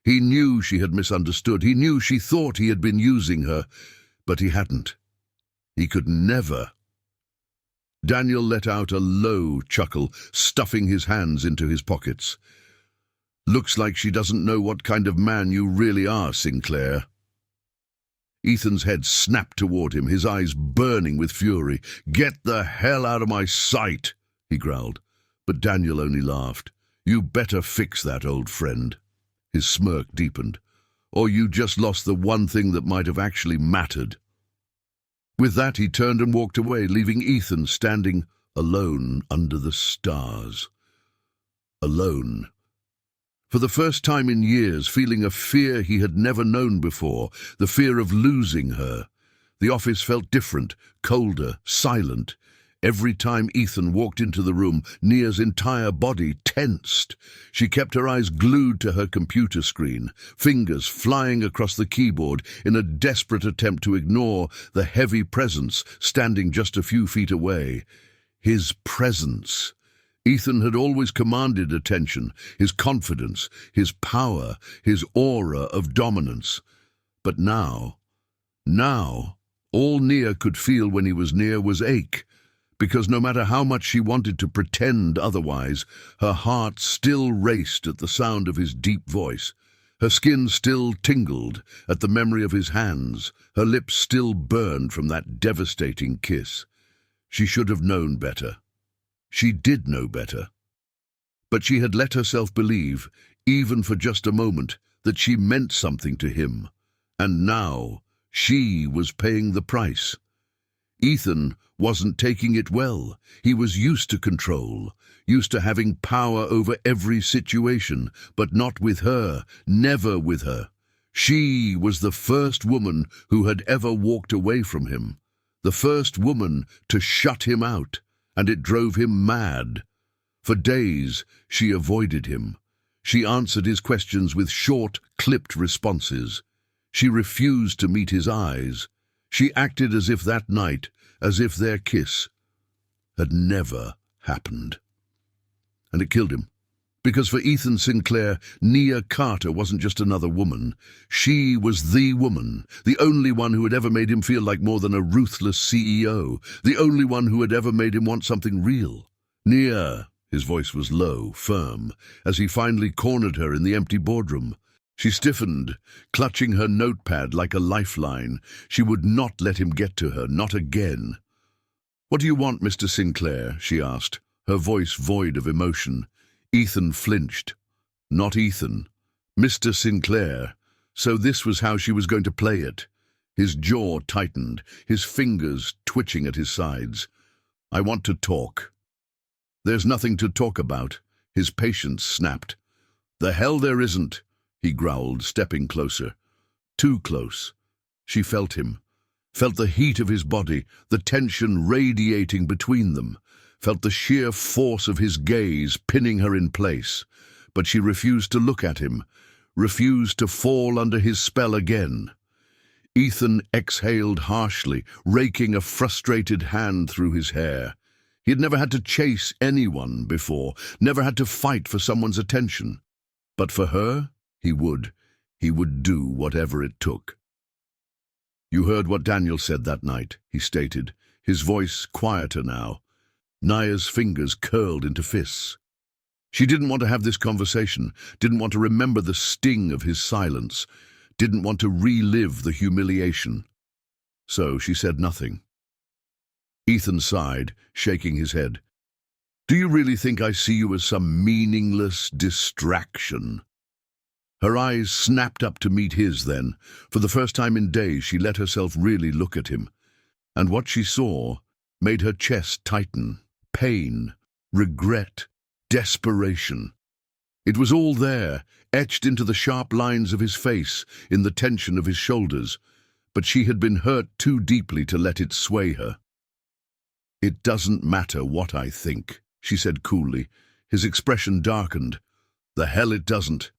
He knew she had misunderstood. He knew she thought he had been using her, but he hadn't. He could never. Daniel let out a low chuckle, stuffing his hands into his pockets. "Looks like she doesn't know what kind of man you really are, Sinclair." Ethan's head snapped toward him, his eyes burning with fury. "Get the hell out of my sight," he growled. But Daniel only laughed. "You better fix that, old friend." His smirk deepened. "Or you just lost the one thing that might have actually mattered." With that, he turned and walked away, leaving Ethan standing alone under the stars. Alone. For the first time in years, feeling a fear he had never known before, the fear of losing her. The office felt different, colder, silent. Every time Ethan walked into the room, Nia's entire body tensed. She kept her eyes glued to her computer screen, fingers flying across the keyboard in a desperate attempt to ignore the heavy presence standing just a few feet away. His presence. Ethan had always commanded attention, his confidence, his power, his aura of dominance. But now, all Nia could feel when he was near was ache, because no matter how much she wanted to pretend otherwise, her heart still raced at the sound of his deep voice. Her skin still tingled at the memory of his hands, her lips still burned from that devastating kiss. She should have known better. She did know better. But she had let herself believe, even for just a moment, that she meant something to him. And now she was paying the price. Ethan wasn't taking it well. He was used to control, used to having power over every situation, but not with her, never with her. She was the first woman who had ever walked away from him, the first woman to shut him out. And it drove him mad. For days, she avoided him. She answered his questions with short, clipped responses. She refused to meet his eyes. She acted as if that night, as if their kiss, had never happened. And it killed him. Because for Ethan Sinclair, Nia Carter wasn't just another woman. She was the woman, the only one who had ever made him feel like more than a ruthless CEO, the only one who had ever made him want something real. Nia, his voice was low, firm, as he finally cornered her in the empty boardroom. She stiffened, clutching her notepad like a lifeline. She would not let him get to her, not again. "What do you want, Mr. Sinclair?" she asked, her voice void of emotion. Ethan flinched. Not Ethan. Mr. Sinclair. So this was how she was going to play it. His jaw tightened, his fingers twitching at his sides. "I want to talk." "There's nothing to talk about." His patience snapped. "The hell there isn't," he growled, stepping closer. Too close. She felt him, felt the heat of his body, the tension radiating between them, felt the sheer force of his gaze pinning her in place. But she refused to look at him, refused to fall under his spell again. Ethan exhaled harshly, raking a frustrated hand through his hair. He had never had to chase anyone before, never had to fight for someone's attention. But for her, he would. He would do whatever it took. "You heard what Daniel said that night," he stated, his voice quieter now. Naya's fingers curled into fists. She didn't want to have this conversation, didn't want to remember the sting of his silence, didn't want to relive the humiliation. So she said nothing. Ethan sighed, shaking his head. "Do you really think I see you as some meaningless distraction?" Her eyes snapped up to meet his then. For the first time in days, she let herself really look at him. And what she saw made her chest tighten. Pain, regret, desperation. It was all there, etched into the sharp lines of his face, in the tension of his shoulders. But she had been hurt too deeply to let it sway her. "It doesn't matter what I think," she said coolly. His expression darkened. "The hell it doesn't."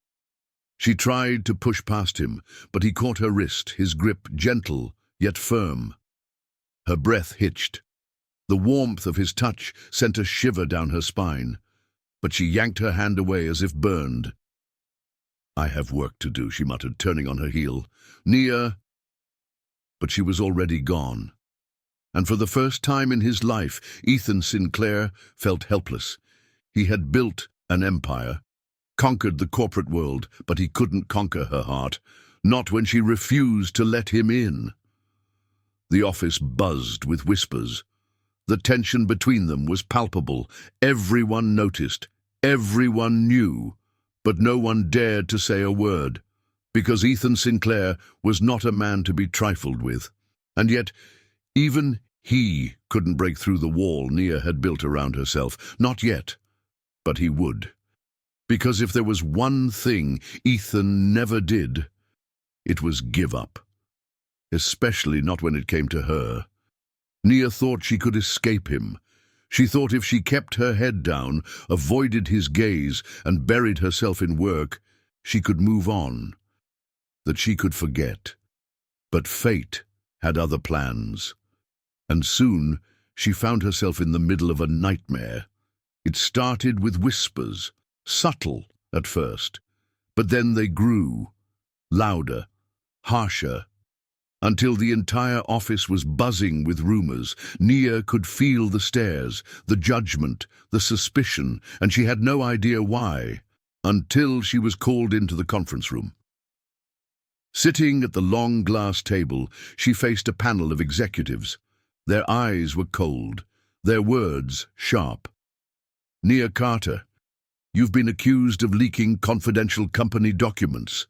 She tried to push past him, but he caught her wrist, his grip gentle yet firm. Her breath hitched. The warmth of his touch sent a shiver down her spine, but she yanked her hand away as if burned. "I have work to do," she muttered, turning on her heel. "Nia—" But she was already gone. And for the first time in his life, Ethan Sinclair felt helpless. He had built an empire, conquered the corporate world, but he couldn't conquer her heart, not when she refused to let him in. The office buzzed with whispers. The tension between them was palpable. Everyone noticed, everyone knew, but no one dared to say a word, because Ethan Sinclair was not a man to be trifled with. And yet, even he couldn't break through the wall Nia had built around herself. Not yet. But he would. Because if there was one thing Ethan never did, it was give up. Especially not when it came to her. Nia thought she could escape him. She thought if she kept her head down, avoided his gaze, and buried herself in work, she could move on. That she could forget. But fate had other plans. And soon she found herself in the middle of a nightmare. It started with whispers, subtle at first, but then they grew, louder, harsher, until the entire office was buzzing with rumors. Nia could feel the stares, the judgment, the suspicion, and she had no idea why, until she was called into the conference room. Sitting at the long glass table, she faced a panel of executives. Their eyes were cold, their words sharp. "Nia Carter, you've been accused of leaking confidential company documents."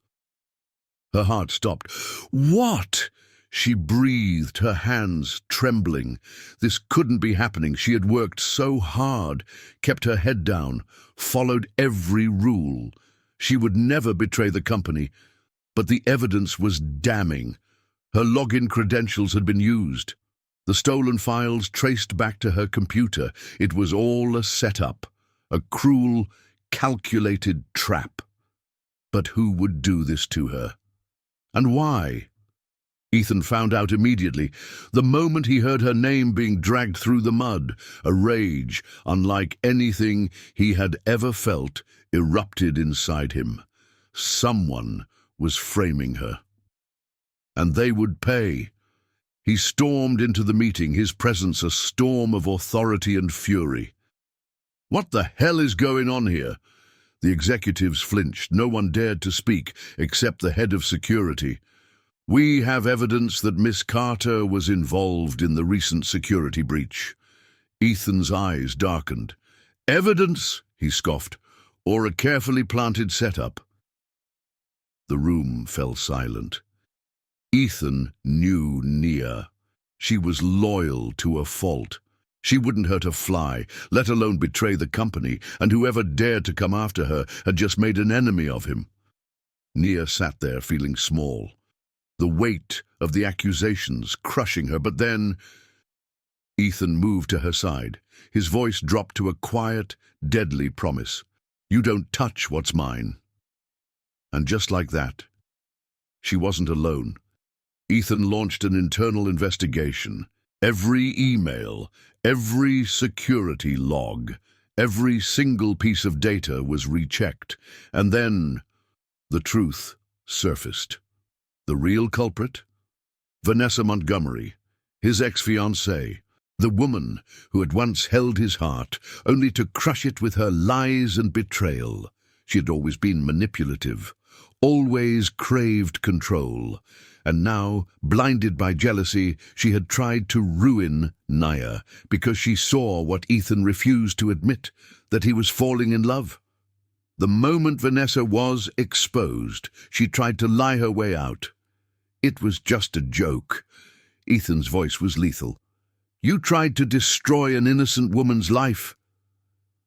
Her heart stopped. "What?" She breathed, her hands trembling. This couldn't be happening. She had worked so hard, kept her head down, followed every rule. She would never betray the company, but the evidence was damning. Her login credentials had been used. The stolen files traced back to her computer. It was all a setup, a cruel, calculated trap. But who would do this to her? And why? Ethan found out immediately, the moment he heard her name being dragged through the mud. A rage, unlike anything he had ever felt, erupted inside him. Someone was framing her. And they would pay. He stormed into the meeting, his presence a storm of authority and fury. "What the hell is going on here?" The executives flinched. No one dared to speak, except the head of security. "We have evidence that Miss Carter was involved in the recent security breach." Ethan's eyes darkened. "Evidence?" he scoffed. "Or a carefully planted setup?" The room fell silent. Ethan knew Nia. She was loyal to a fault. She wouldn't hurt a fly, let alone betray the company, and whoever dared to come after her had just made an enemy of him. Nia sat there feeling small, the weight of the accusations crushing her, but then Ethan moved to her side. His voice dropped to a quiet, deadly promise. "You don't touch what's mine." And just like that, she wasn't alone. Ethan launched an internal investigation. Every email, every security log, every single piece of data was rechecked, and then the truth surfaced. The real culprit? Vanessa Montgomery, his ex-fiancée, the woman who had once held his heart, only to crush it with her lies and betrayal. She had always been manipulative, always craved control, and now, blinded by jealousy, she had tried to ruin Nia because she saw what Ethan refused to admit, that he was falling in love. The moment Vanessa was exposed, she tried to lie her way out. It was just a joke. Ethan's voice was lethal. You tried to destroy an innocent woman's life.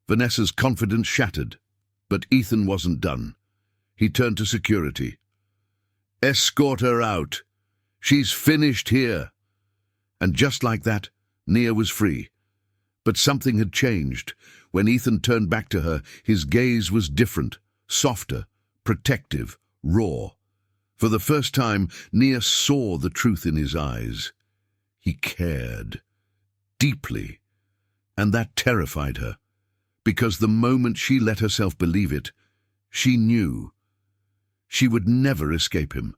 Vanessa's confidence shattered, but Ethan wasn't done. He turned to security. Escort her out. She's finished here. And just like that, Nia was free. But something had changed. When Ethan turned back to her, his gaze was different, softer, protective, raw. For the first time, Nia saw the truth in his eyes. He cared. Deeply. And that terrified her. Because the moment she let herself believe it, she knew. She would never escape him.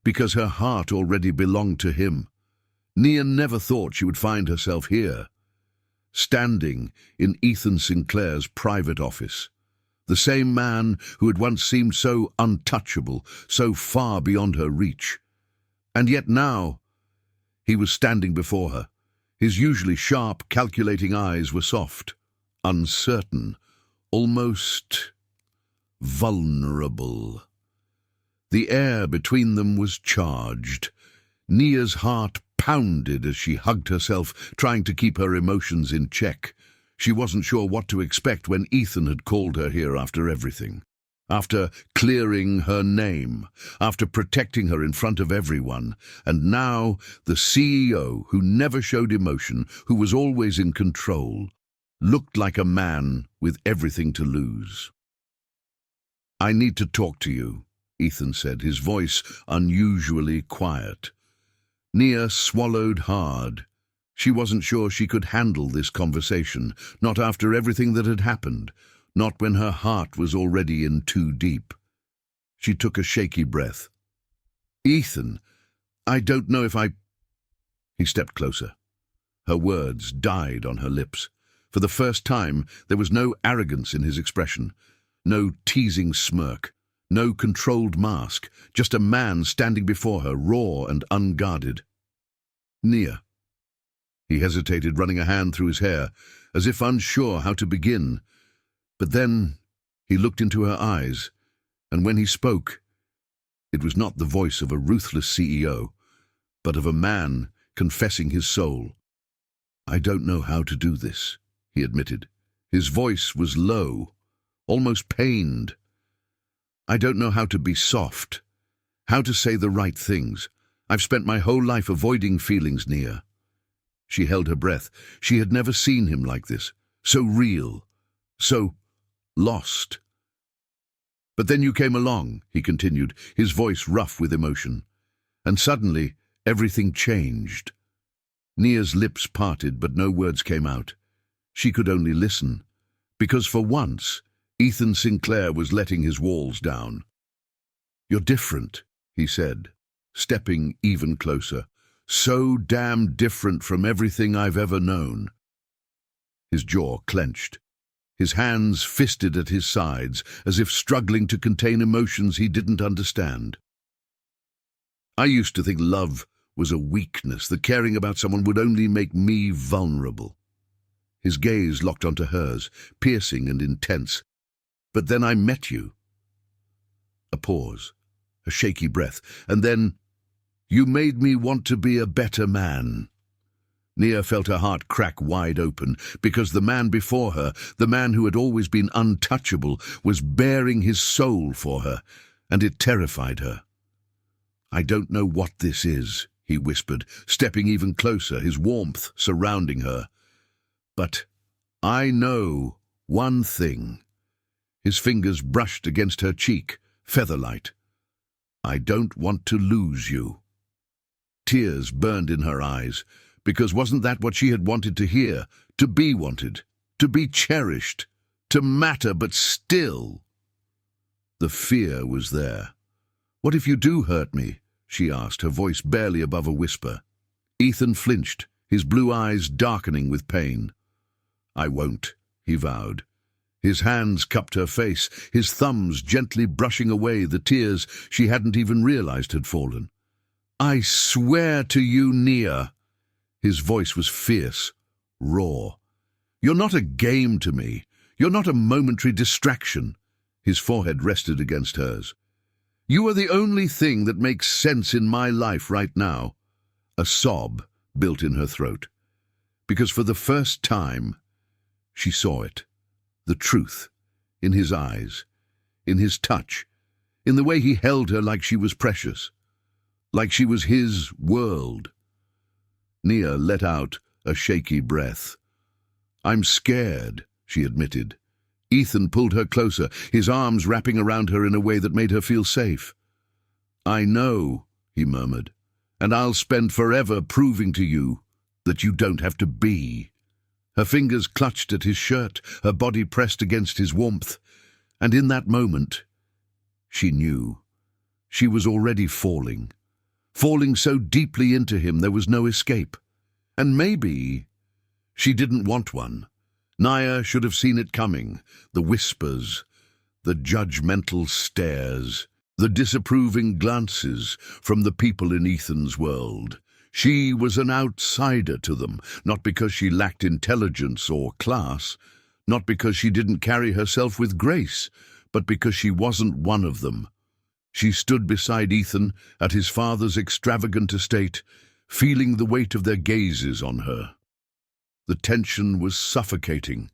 Because her heart already belonged to him. Nia never thought she would find herself here. Standing in Ethan Sinclair's private office. The same man who had once seemed so untouchable, so far beyond her reach. And yet now, he was standing before her. His usually sharp, calculating eyes were soft, uncertain, almost vulnerable. The air between them was charged. Nia's heart pounded as she hugged herself, trying to keep her emotions in check. She wasn't sure what to expect when Ethan had called her here after everything. After clearing her name, after protecting her in front of everyone, and now the CEO, who never showed emotion, who was always in control, looked like a man with everything to lose. I need to talk to you, Ethan said, his voice unusually quiet. Nia swallowed hard. She wasn't sure she could handle this conversation, not after everything that had happened. Not when her heart was already in too deep. She took a shaky breath. Ethan, I don't know if I... He stepped closer. Her words died on her lips. For the first time, there was no arrogance in his expression, no teasing smirk, no controlled mask, just a man standing before her, raw and unguarded. Nia. He hesitated, running a hand through his hair, as if unsure how to begin. But then he looked into her eyes, and when he spoke, it was not the voice of a ruthless CEO, but of a man confessing his soul. I don't know how to do this, he admitted. His voice was low, almost pained. I don't know how to be soft, how to say the right things. I've spent my whole life avoiding feelings, Nia. She held her breath. She had never seen him like this, so real, so lost. But then you came along, he continued, his voice rough with emotion. And suddenly, everything changed. Nia's lips parted, but no words came out. She could only listen, because for once, Ethan Sinclair was letting his walls down. You're different, he said, stepping even closer. So damn different from everything I've ever known. His jaw clenched. His hands fisted at his sides, as if struggling to contain emotions he didn't understand. I used to think love was a weakness, that caring about someone would only make me vulnerable. His gaze locked onto hers, piercing and intense. But then I met you. A pause, a shaky breath, and then, you made me want to be a better man. Nia felt her heart crack wide open, because the man before her, the man who had always been untouchable, was baring his soul for her, and it terrified her. I don't know what this is, he whispered, stepping even closer, his warmth surrounding her. But I know one thing. His fingers brushed against her cheek, featherlight. I don't want to lose you. Tears burned in her eyes, because wasn't that what she had wanted to hear? To be wanted, to be cherished, to matter, but still. The fear was there. "What if you do hurt me?" she asked, her voice barely above a whisper. Ethan flinched, his blue eyes darkening with pain. "I won't," he vowed. His hands cupped her face, his thumbs gently brushing away the tears she hadn't even realized had fallen. "I swear to you, Nia." His voice was fierce, raw. "You're not a game to me. You're not a momentary distraction." His forehead rested against hers. "You are the only thing that makes sense in my life right now." A sob built in her throat, because for the first time she saw it. The truth, in his eyes, in his touch, in the way he held her like she was precious, like she was his world. Nia let out a shaky breath. "I'm scared," she admitted. Ethan pulled her closer, his arms wrapping around her in a way that made her feel safe. "I know," he murmured, "and I'll spend forever proving to you that you don't have to be." Her fingers clutched at his shirt, her body pressed against his warmth, and in that moment, she knew. She was already falling so deeply into him there was no escape. And maybe she didn't want one. Nia should have seen it coming, the whispers, the judgmental stares, the disapproving glances from the people in Ethan's world. She was an outsider to them, not because she lacked intelligence or class, not because she didn't carry herself with grace, but because she wasn't one of them. She stood beside Ethan at his father's extravagant estate, feeling the weight of their gazes on her. The tension was suffocating.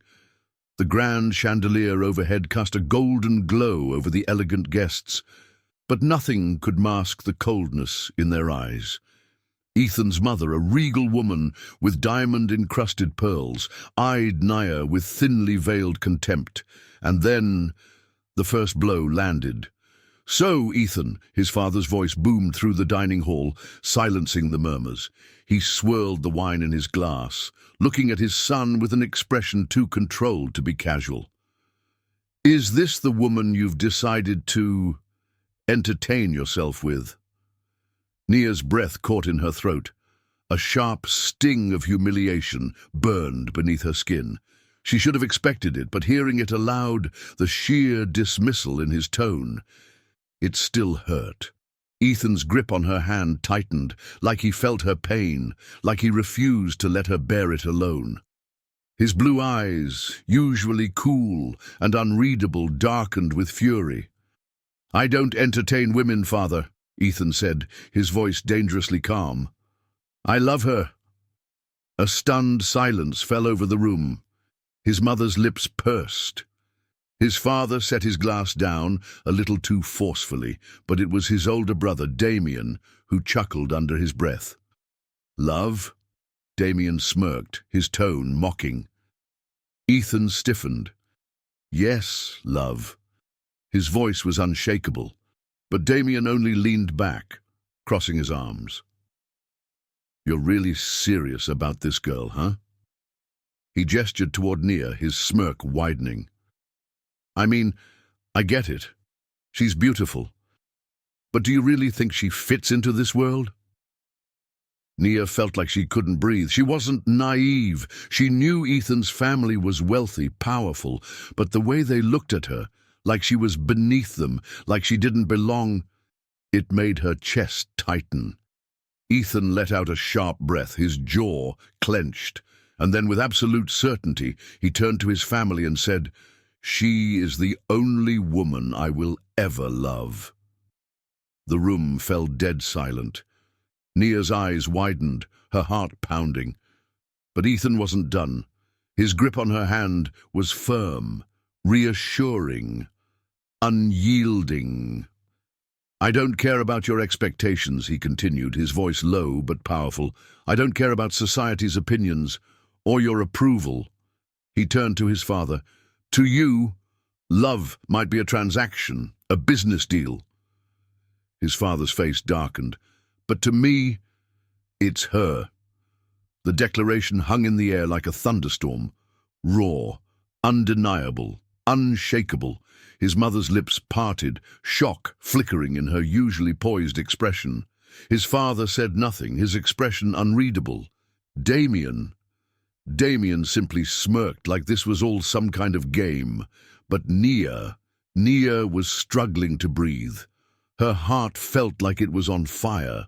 The grand chandelier overhead cast a golden glow over the elegant guests, but nothing could mask the coldness in their eyes. Ethan's mother, a regal woman with diamond-encrusted pearls, eyed Nia with thinly veiled contempt, and then the first blow landed. "So, Ethan," his father's voice boomed through the dining hall, silencing the murmurs. He swirled the wine in his glass, looking at his son with an expression too controlled to be casual. "Is this the woman you've decided to entertain yourself with?" Nia's breath caught in her throat. A sharp sting of humiliation burned beneath her skin. She should have expected it, but hearing it aloud, the sheer dismissal in his tone, it still hurt. Ethan's grip on her hand tightened, like he felt her pain, like he refused to let her bear it alone. His blue eyes, usually cool and unreadable, darkened with fury. "I don't entertain women, father," Ethan said, his voice dangerously calm. "I love her." A stunned silence fell over the room. His mother's lips pursed. His father set his glass down, a little too forcefully, but it was his older brother, Damien, who chuckled under his breath. "Love?" Damien smirked, his tone mocking. Ethan stiffened. "Yes, love." His voice was unshakable, but Damien only leaned back, crossing his arms. "You're really serious about this girl, huh?" He gestured toward Nia, his smirk widening. "I mean, I get it. She's beautiful. But do you really think she fits into this world?" Nia felt like she couldn't breathe. She wasn't naive. She knew Ethan's family was wealthy, powerful, but the way they looked at her, like she was beneath them, like she didn't belong, it made her chest tighten. Ethan let out a sharp breath, his jaw clenched, and then with absolute certainty he turned to his family and said, "She is the only woman I will ever love." The room fell dead silent. Nia's eyes widened, her heart pounding. But Ethan wasn't done. His grip on her hand was firm, reassuring, unyielding. "I don't care about your expectations," he continued, his voice low but powerful. "I don't care about society's opinions or your approval." He turned to his father. "To you, love might be a transaction, a business deal." His father's face darkened. "But to me, it's her. The declaration hung in the air like a thunderstorm, raw, undeniable, unshakable. His mother's lips parted, shock flickering in her usually poised expression. His father said nothing, his expression unreadable. Damien simply smirked like this was all some kind of game. But Nia was struggling to breathe. Her heart felt like it was on fire.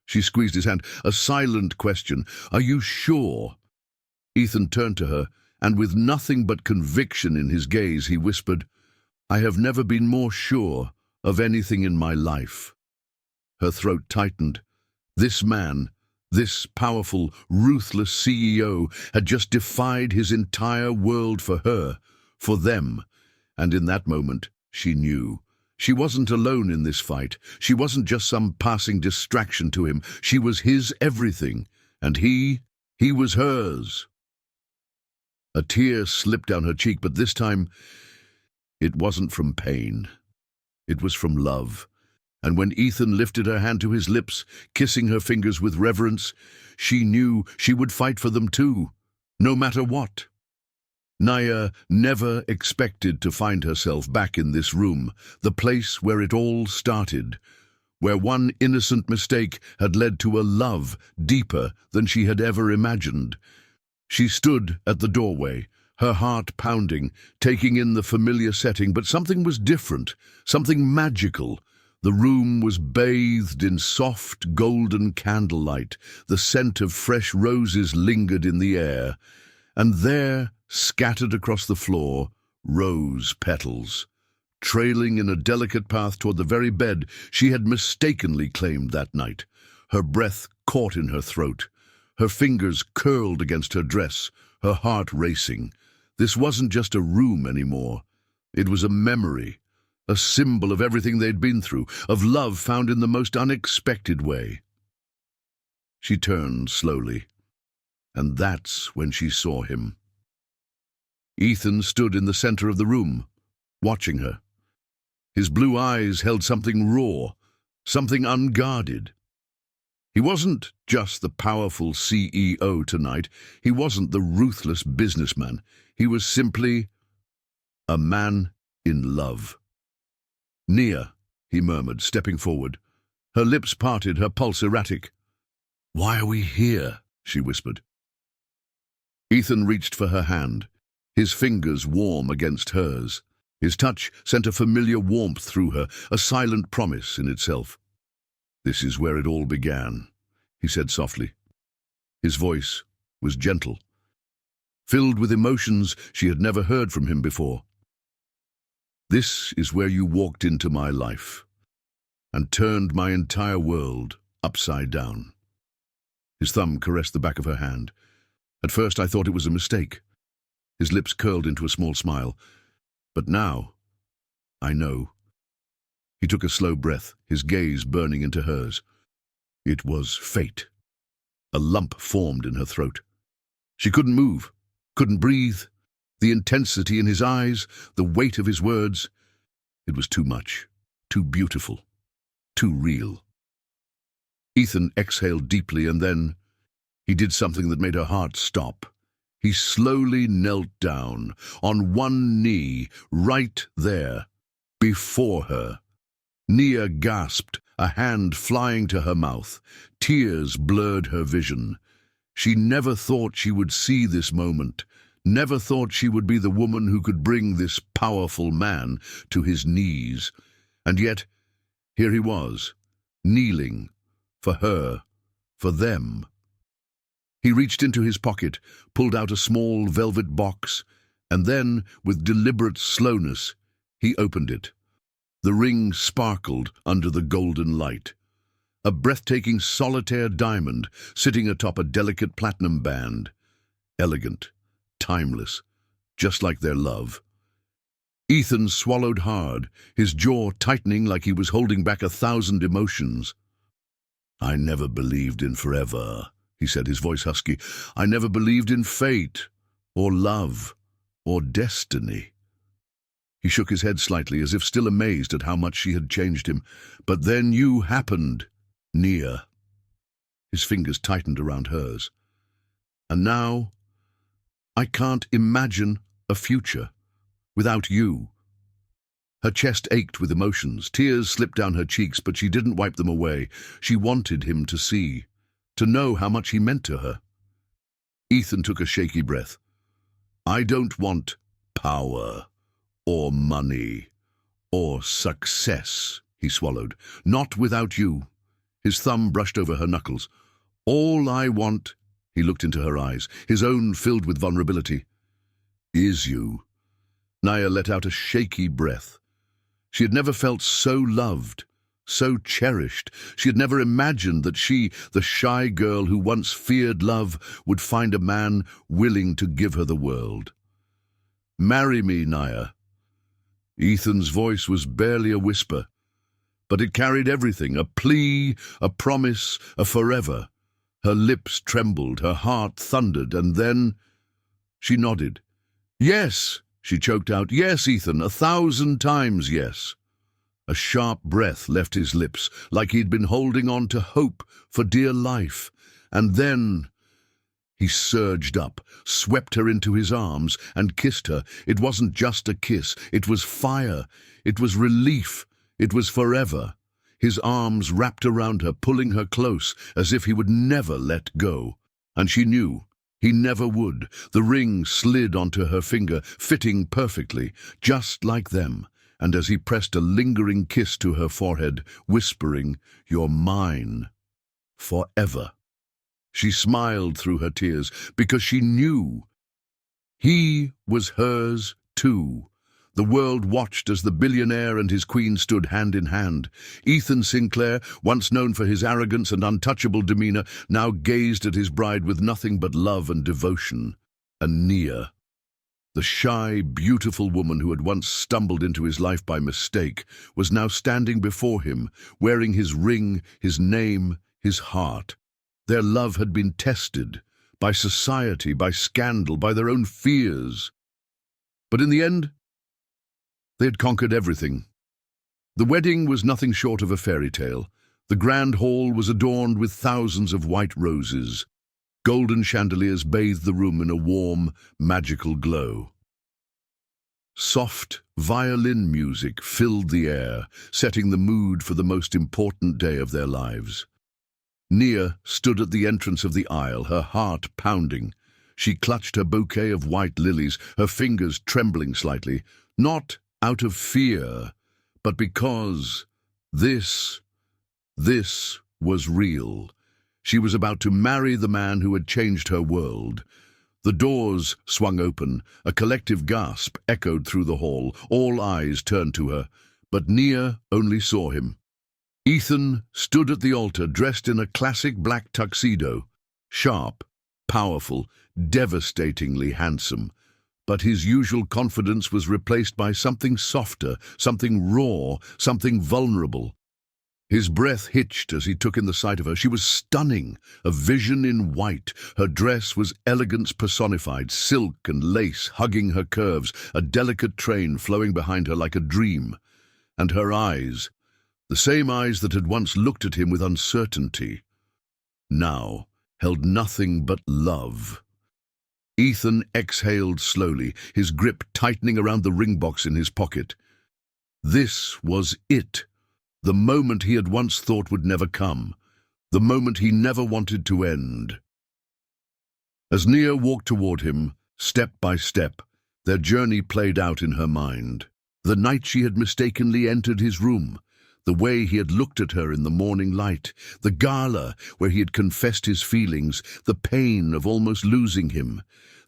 She squeezed his hand. A silent question. "Are you sure?" Ethan turned to her, and with nothing but conviction in his gaze, he whispered, "I have never been more sure of anything in my life." Her throat tightened. This man, this powerful, ruthless CEO, had just defied his entire world for her, for them. And in that moment, she knew. She wasn't alone in this fight. She wasn't just some passing distraction to him. She was his everything, and he was hers. A tear slipped down her cheek, but this time it wasn't from pain. It was from love. And when Ethan lifted her hand to his lips, kissing her fingers with reverence, she knew she would fight for them too, no matter what. Nia never expected to find herself back in this room, the place where it all started, where one innocent mistake had led to a love deeper than she had ever imagined. She stood at the doorway, her heart pounding, taking in the familiar setting, but something was different, something magical. The room was bathed in soft, golden candlelight. The scent of fresh roses lingered in the air. And there, scattered across the floor, rose petals. Trailing in a delicate path toward the very bed she had mistakenly claimed that night. Her breath caught in her throat. Her fingers curled against her dress, her heart racing. This wasn't just a room anymore. It was a memory, a symbol of everything they'd been through, of love found in the most unexpected way. She turned slowly, and that's when she saw him. Ethan stood in the center of the room, watching her. His blue eyes held something raw, something unguarded. He wasn't just the powerful CEO tonight. He wasn't the ruthless businessman. He was simply a man in love. "Nia," he murmured, stepping forward. Her lips parted, her pulse erratic. "Why are we here?" she whispered. Ethan reached for her hand, his fingers warm against hers. His touch sent a familiar warmth through her, a silent promise in itself. "This is where it all began," he said softly. His voice was gentle, filled with emotions she had never heard from him before. "This is where you walked into my life and turned my entire world upside down." His thumb caressed the back of her hand. At first I thought it was a mistake. His lips curled into a small smile. But now, I know. He took a slow breath, his gaze burning into hers. It was fate. A lump formed in her throat. She couldn't move, couldn't breathe. The intensity in his eyes, the weight of his words. It was too much, too beautiful, too real. Ethan exhaled deeply, and then he did something that made her heart stop. He slowly knelt down, on one knee, right there, before her. Nia gasped, a hand flying to her mouth. Tears blurred her vision. She never thought she would see this moment, never thought she would be the woman who could bring this powerful man to his knees. And yet, here he was, kneeling, for her, for them. He reached into his pocket, pulled out a small velvet box, and then, with deliberate slowness, he opened it. The ring sparkled under the golden light. A breathtaking solitaire diamond sitting atop a delicate platinum band. Elegant, timeless, just like their love. Ethan swallowed hard, his jaw tightening like he was holding back 1,000 emotions. "I never believed in forever," he said, his voice husky. "I never believed in fate, or love, or destiny." He shook his head slightly, as if still amazed at how much she had changed him. "But then you happened, Nia." His fingers tightened around hers. And now, I can't imagine a future without you. Her chest ached with emotions. Tears slipped down her cheeks, but she didn't wipe them away. She wanted him to see, to know how much he meant to her. Ethan took a shaky breath. I don't want power, or money, or success, he swallowed. Not without you. His thumb brushed over her knuckles. All I want, he looked into her eyes, his own filled with vulnerability, is you. Naya let out a shaky breath. She had never felt so loved, so cherished. She had never imagined that she, the shy girl who once feared love, would find a man willing to give her the world. Marry me, Naya. Ethan's voice was barely a whisper, but it carried everything, a plea, a promise, a forever. Her lips trembled, her heart thundered, and then she nodded. Yes, she choked out. Yes, Ethan, 1,000 times yes. A sharp breath left his lips, like he'd been holding on to hope for dear life. And then he surged up, swept her into his arms, and kissed her. It wasn't just a kiss. It was fire. It was relief. It was forever. His arms wrapped around her, pulling her close, as if he would never let go. And she knew he never would. The ring slid onto her finger, fitting perfectly, just like them. And as he pressed a lingering kiss to her forehead, whispering, "You're mine, forever," she smiled through her tears, because she knew he was hers too. The world watched as the billionaire and his queen stood hand in hand. Ethan Sinclair, once known for his arrogance and untouchable demeanor, now gazed at his bride with nothing but love and devotion. And Nia, the shy, beautiful woman who had once stumbled into his life by mistake, was now standing before him, wearing his ring, his name, his heart. Their love had been tested by society, by scandal, by their own fears. But in the end, they had conquered everything. The wedding was nothing short of a fairy tale. The grand hall was adorned with thousands of white roses. Golden chandeliers bathed the room in a warm, magical glow. Soft violin music filled the air, setting the mood for the most important day of their lives. Nia stood at the entrance of the aisle, her heart pounding. She clutched her bouquet of white lilies, her fingers trembling slightly, not out of fear, but because this was real. She was about to marry the man who had changed her world. The doors swung open. A collective gasp echoed through the hall. All eyes turned to her, but Nia only saw him. Ethan stood at the altar, dressed in a classic black tuxedo, sharp, powerful, devastatingly handsome. But his usual confidence was replaced by something softer, something raw, something vulnerable. His breath hitched as he took in the sight of her. She was stunning, a vision in white. Her dress was elegance personified, silk and lace hugging her curves, a delicate train flowing behind her like a dream. And her eyes, the same eyes that had once looked at him with uncertainty, now held nothing but love. Ethan exhaled slowly, his grip tightening around the ring box in his pocket. This was it, the moment he had once thought would never come, the moment he never wanted to end. As Nia walked toward him, step by step, their journey played out in her mind. The night she had mistakenly entered his room, the way he had looked at her in the morning light, the gala where he had confessed his feelings, the pain of almost losing him,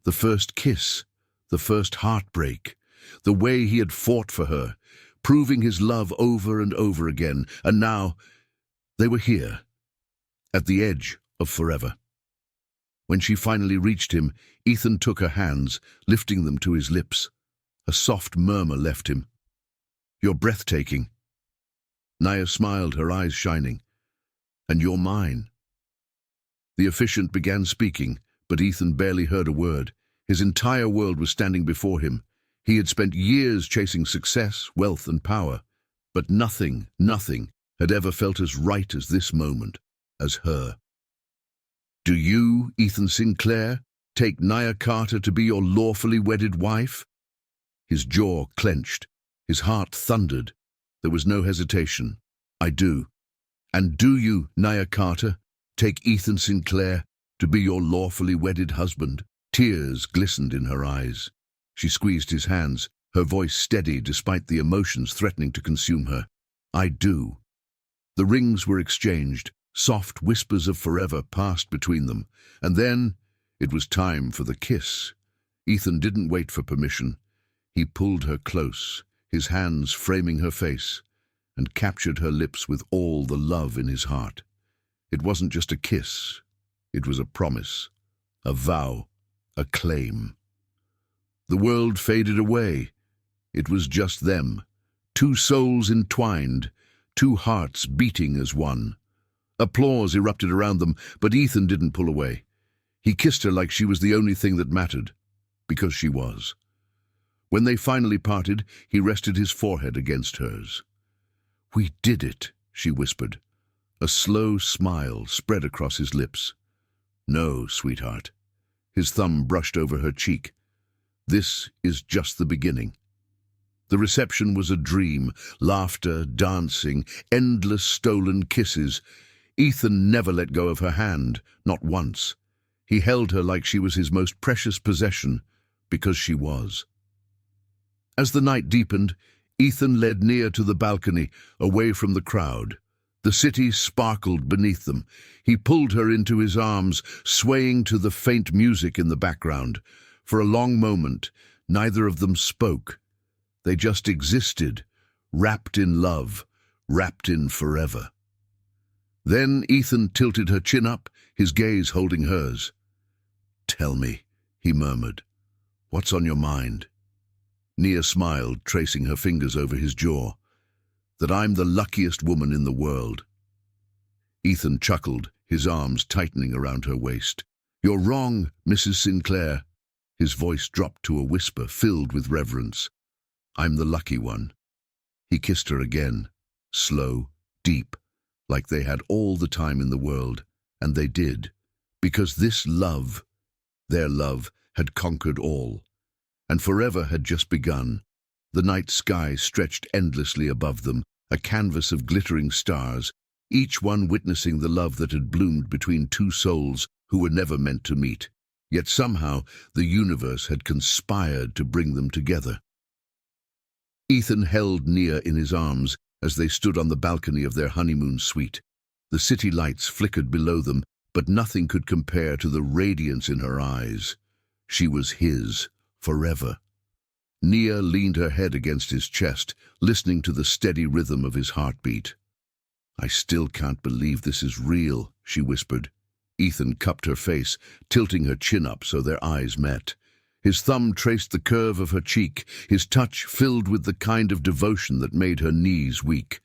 the first kiss, the first heartbreak, the way he had fought for her, proving his love over and over again, and now they were here, at the edge of forever. When she finally reached him, Ethan took her hands, lifting them to his lips. A soft murmur left him. "You're breathtaking." Naya smiled, her eyes shining. "And you're mine." The officiant began speaking, but Ethan barely heard a word. His entire world was standing before him. He had spent years chasing success, wealth, and power, but nothing had ever felt as right as this moment, as her. "Do you, Ethan Sinclair, take Nia Carter to be your lawfully wedded wife? His jaw clenched. His heart thundered. There was no hesitation. I do. And do you, Nia Carter, take Ethan Sinclair to be your lawfully wedded husband? Tears glistened in her eyes. She squeezed his hands, her voice steady despite the emotions threatening to consume her. I do. The rings were exchanged. Soft whispers of forever passed between them. And then it was time for the kiss. Ethan didn't wait for permission. He pulled her close, his hands framing her face, and captured her lips with all the love in his heart. It wasn't just a kiss. It was a promise, a vow, a claim. The world faded away. It was just them, two souls entwined, two hearts beating as one. Applause erupted around them, but Ethan didn't pull away. He kissed her like she was the only thing that mattered, because she was. When they finally parted, he rested his forehead against hers. "We did it," she whispered. A slow smile spread across his lips. "No, sweetheart." His thumb brushed over her cheek. "This is just the beginning." The reception was a dream, laughter, dancing, endless stolen kisses. Ethan never let go of her hand, not once. He held her like she was his most precious possession, because she was. As the night deepened, Ethan led Nia to the balcony, away from the crowd. The city sparkled beneath them. He pulled her into his arms, swaying to the faint music in the background. For a long moment, neither of them spoke. They just existed, wrapped in love, wrapped in forever. Then Ethan tilted her chin up, his gaze holding hers. "Tell me," he murmured, "what's on your mind?" Nia smiled, tracing her fingers over his jaw. "That I'm the luckiest woman in the world." Ethan chuckled, his arms tightening around her waist. "You're wrong, Mrs. Sinclair." His voice dropped to a whisper filled with reverence. "I'm the lucky one." He kissed her again, slow, deep, like they had all the time in the world, and they did, because this love, their love, had conquered all, and forever had just begun. The night sky stretched endlessly above them, a canvas of glittering stars, each one witnessing the love that had bloomed between two souls who were never meant to meet. Yet somehow the universe had conspired to bring them together. Ethan held Nia in his arms as they stood on the balcony of their honeymoon suite. The city lights flickered below them, but nothing could compare to the radiance in her eyes. She was his, forever. Nia leaned her head against his chest, listening to the steady rhythm of his heartbeat. "I still can't believe this is real," she whispered. Ethan cupped her face, tilting her chin up so their eyes met. His thumb traced the curve of her cheek, his touch filled with the kind of devotion that made her knees weak.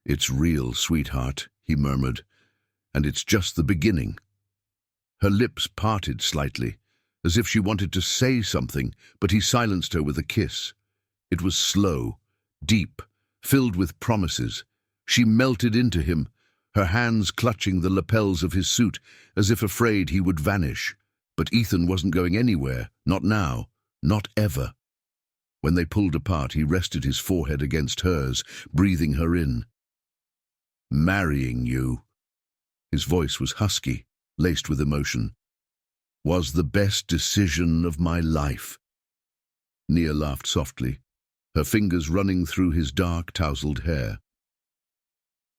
"It's real, sweetheart," he murmured, "and it's just the beginning." Her lips parted slightly, as if she wanted to say something, but he silenced her with a kiss. It was slow, deep, filled with promises. She melted into him, her hands clutching the lapels of his suit, as if afraid he would vanish. But Ethan wasn't going anywhere, not now, not ever. When they pulled apart, he rested his forehead against hers, breathing her in. "Marrying you," his voice was husky, laced with emotion, "was the best decision of my life." Nia laughed softly, her fingers running through his dark, tousled hair.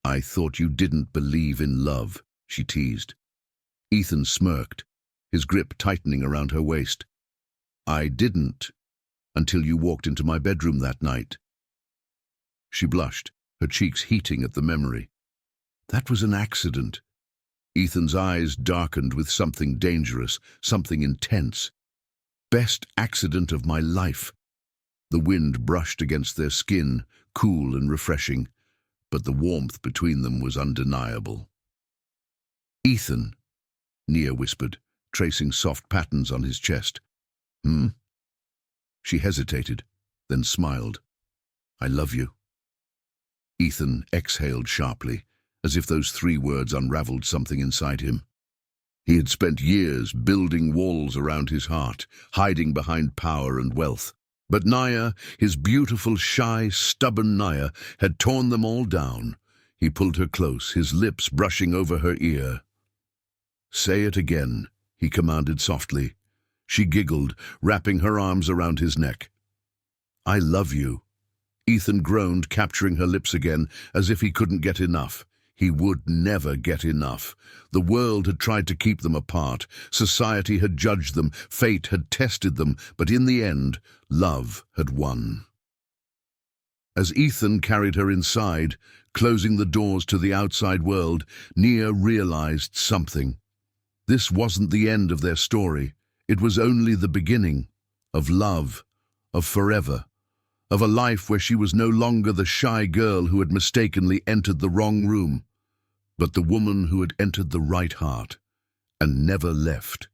"I thought you didn't believe in love," she teased. Ethan smirked, his grip tightening around her waist. "I didn't, until you walked into my bedroom that night." She blushed, her cheeks heating at the memory. "That was an accident." Ethan's eyes darkened with something dangerous, something intense. "Best accident of my life." The wind brushed against their skin, cool and refreshing, but the warmth between them was undeniable. "Ethan," Nia whispered, tracing soft patterns on his chest. "Hmm?" She hesitated, then smiled. "I love you." Ethan exhaled sharply, as if those 3 words unraveled something inside him. He had spent years building walls around his heart, hiding behind power and wealth. But Naya, his beautiful, shy, stubborn Naya, had torn them all down. He pulled her close, his lips brushing over her ear. "Say it again," he commanded softly. She giggled, wrapping her arms around his neck. "I love you." Ethan groaned, capturing her lips again, as if he couldn't get enough. He would never get enough. The world had tried to keep them apart. Society had judged them. Fate had tested them. But in the end, love had won. As Ethan carried her inside, closing the doors to the outside world, Nia realized something. This wasn't the end of their story. It was only the beginning of love, of forever, of a life where she was no longer the shy girl who had mistakenly entered the wrong room, but the woman who had entered the right heart and never left.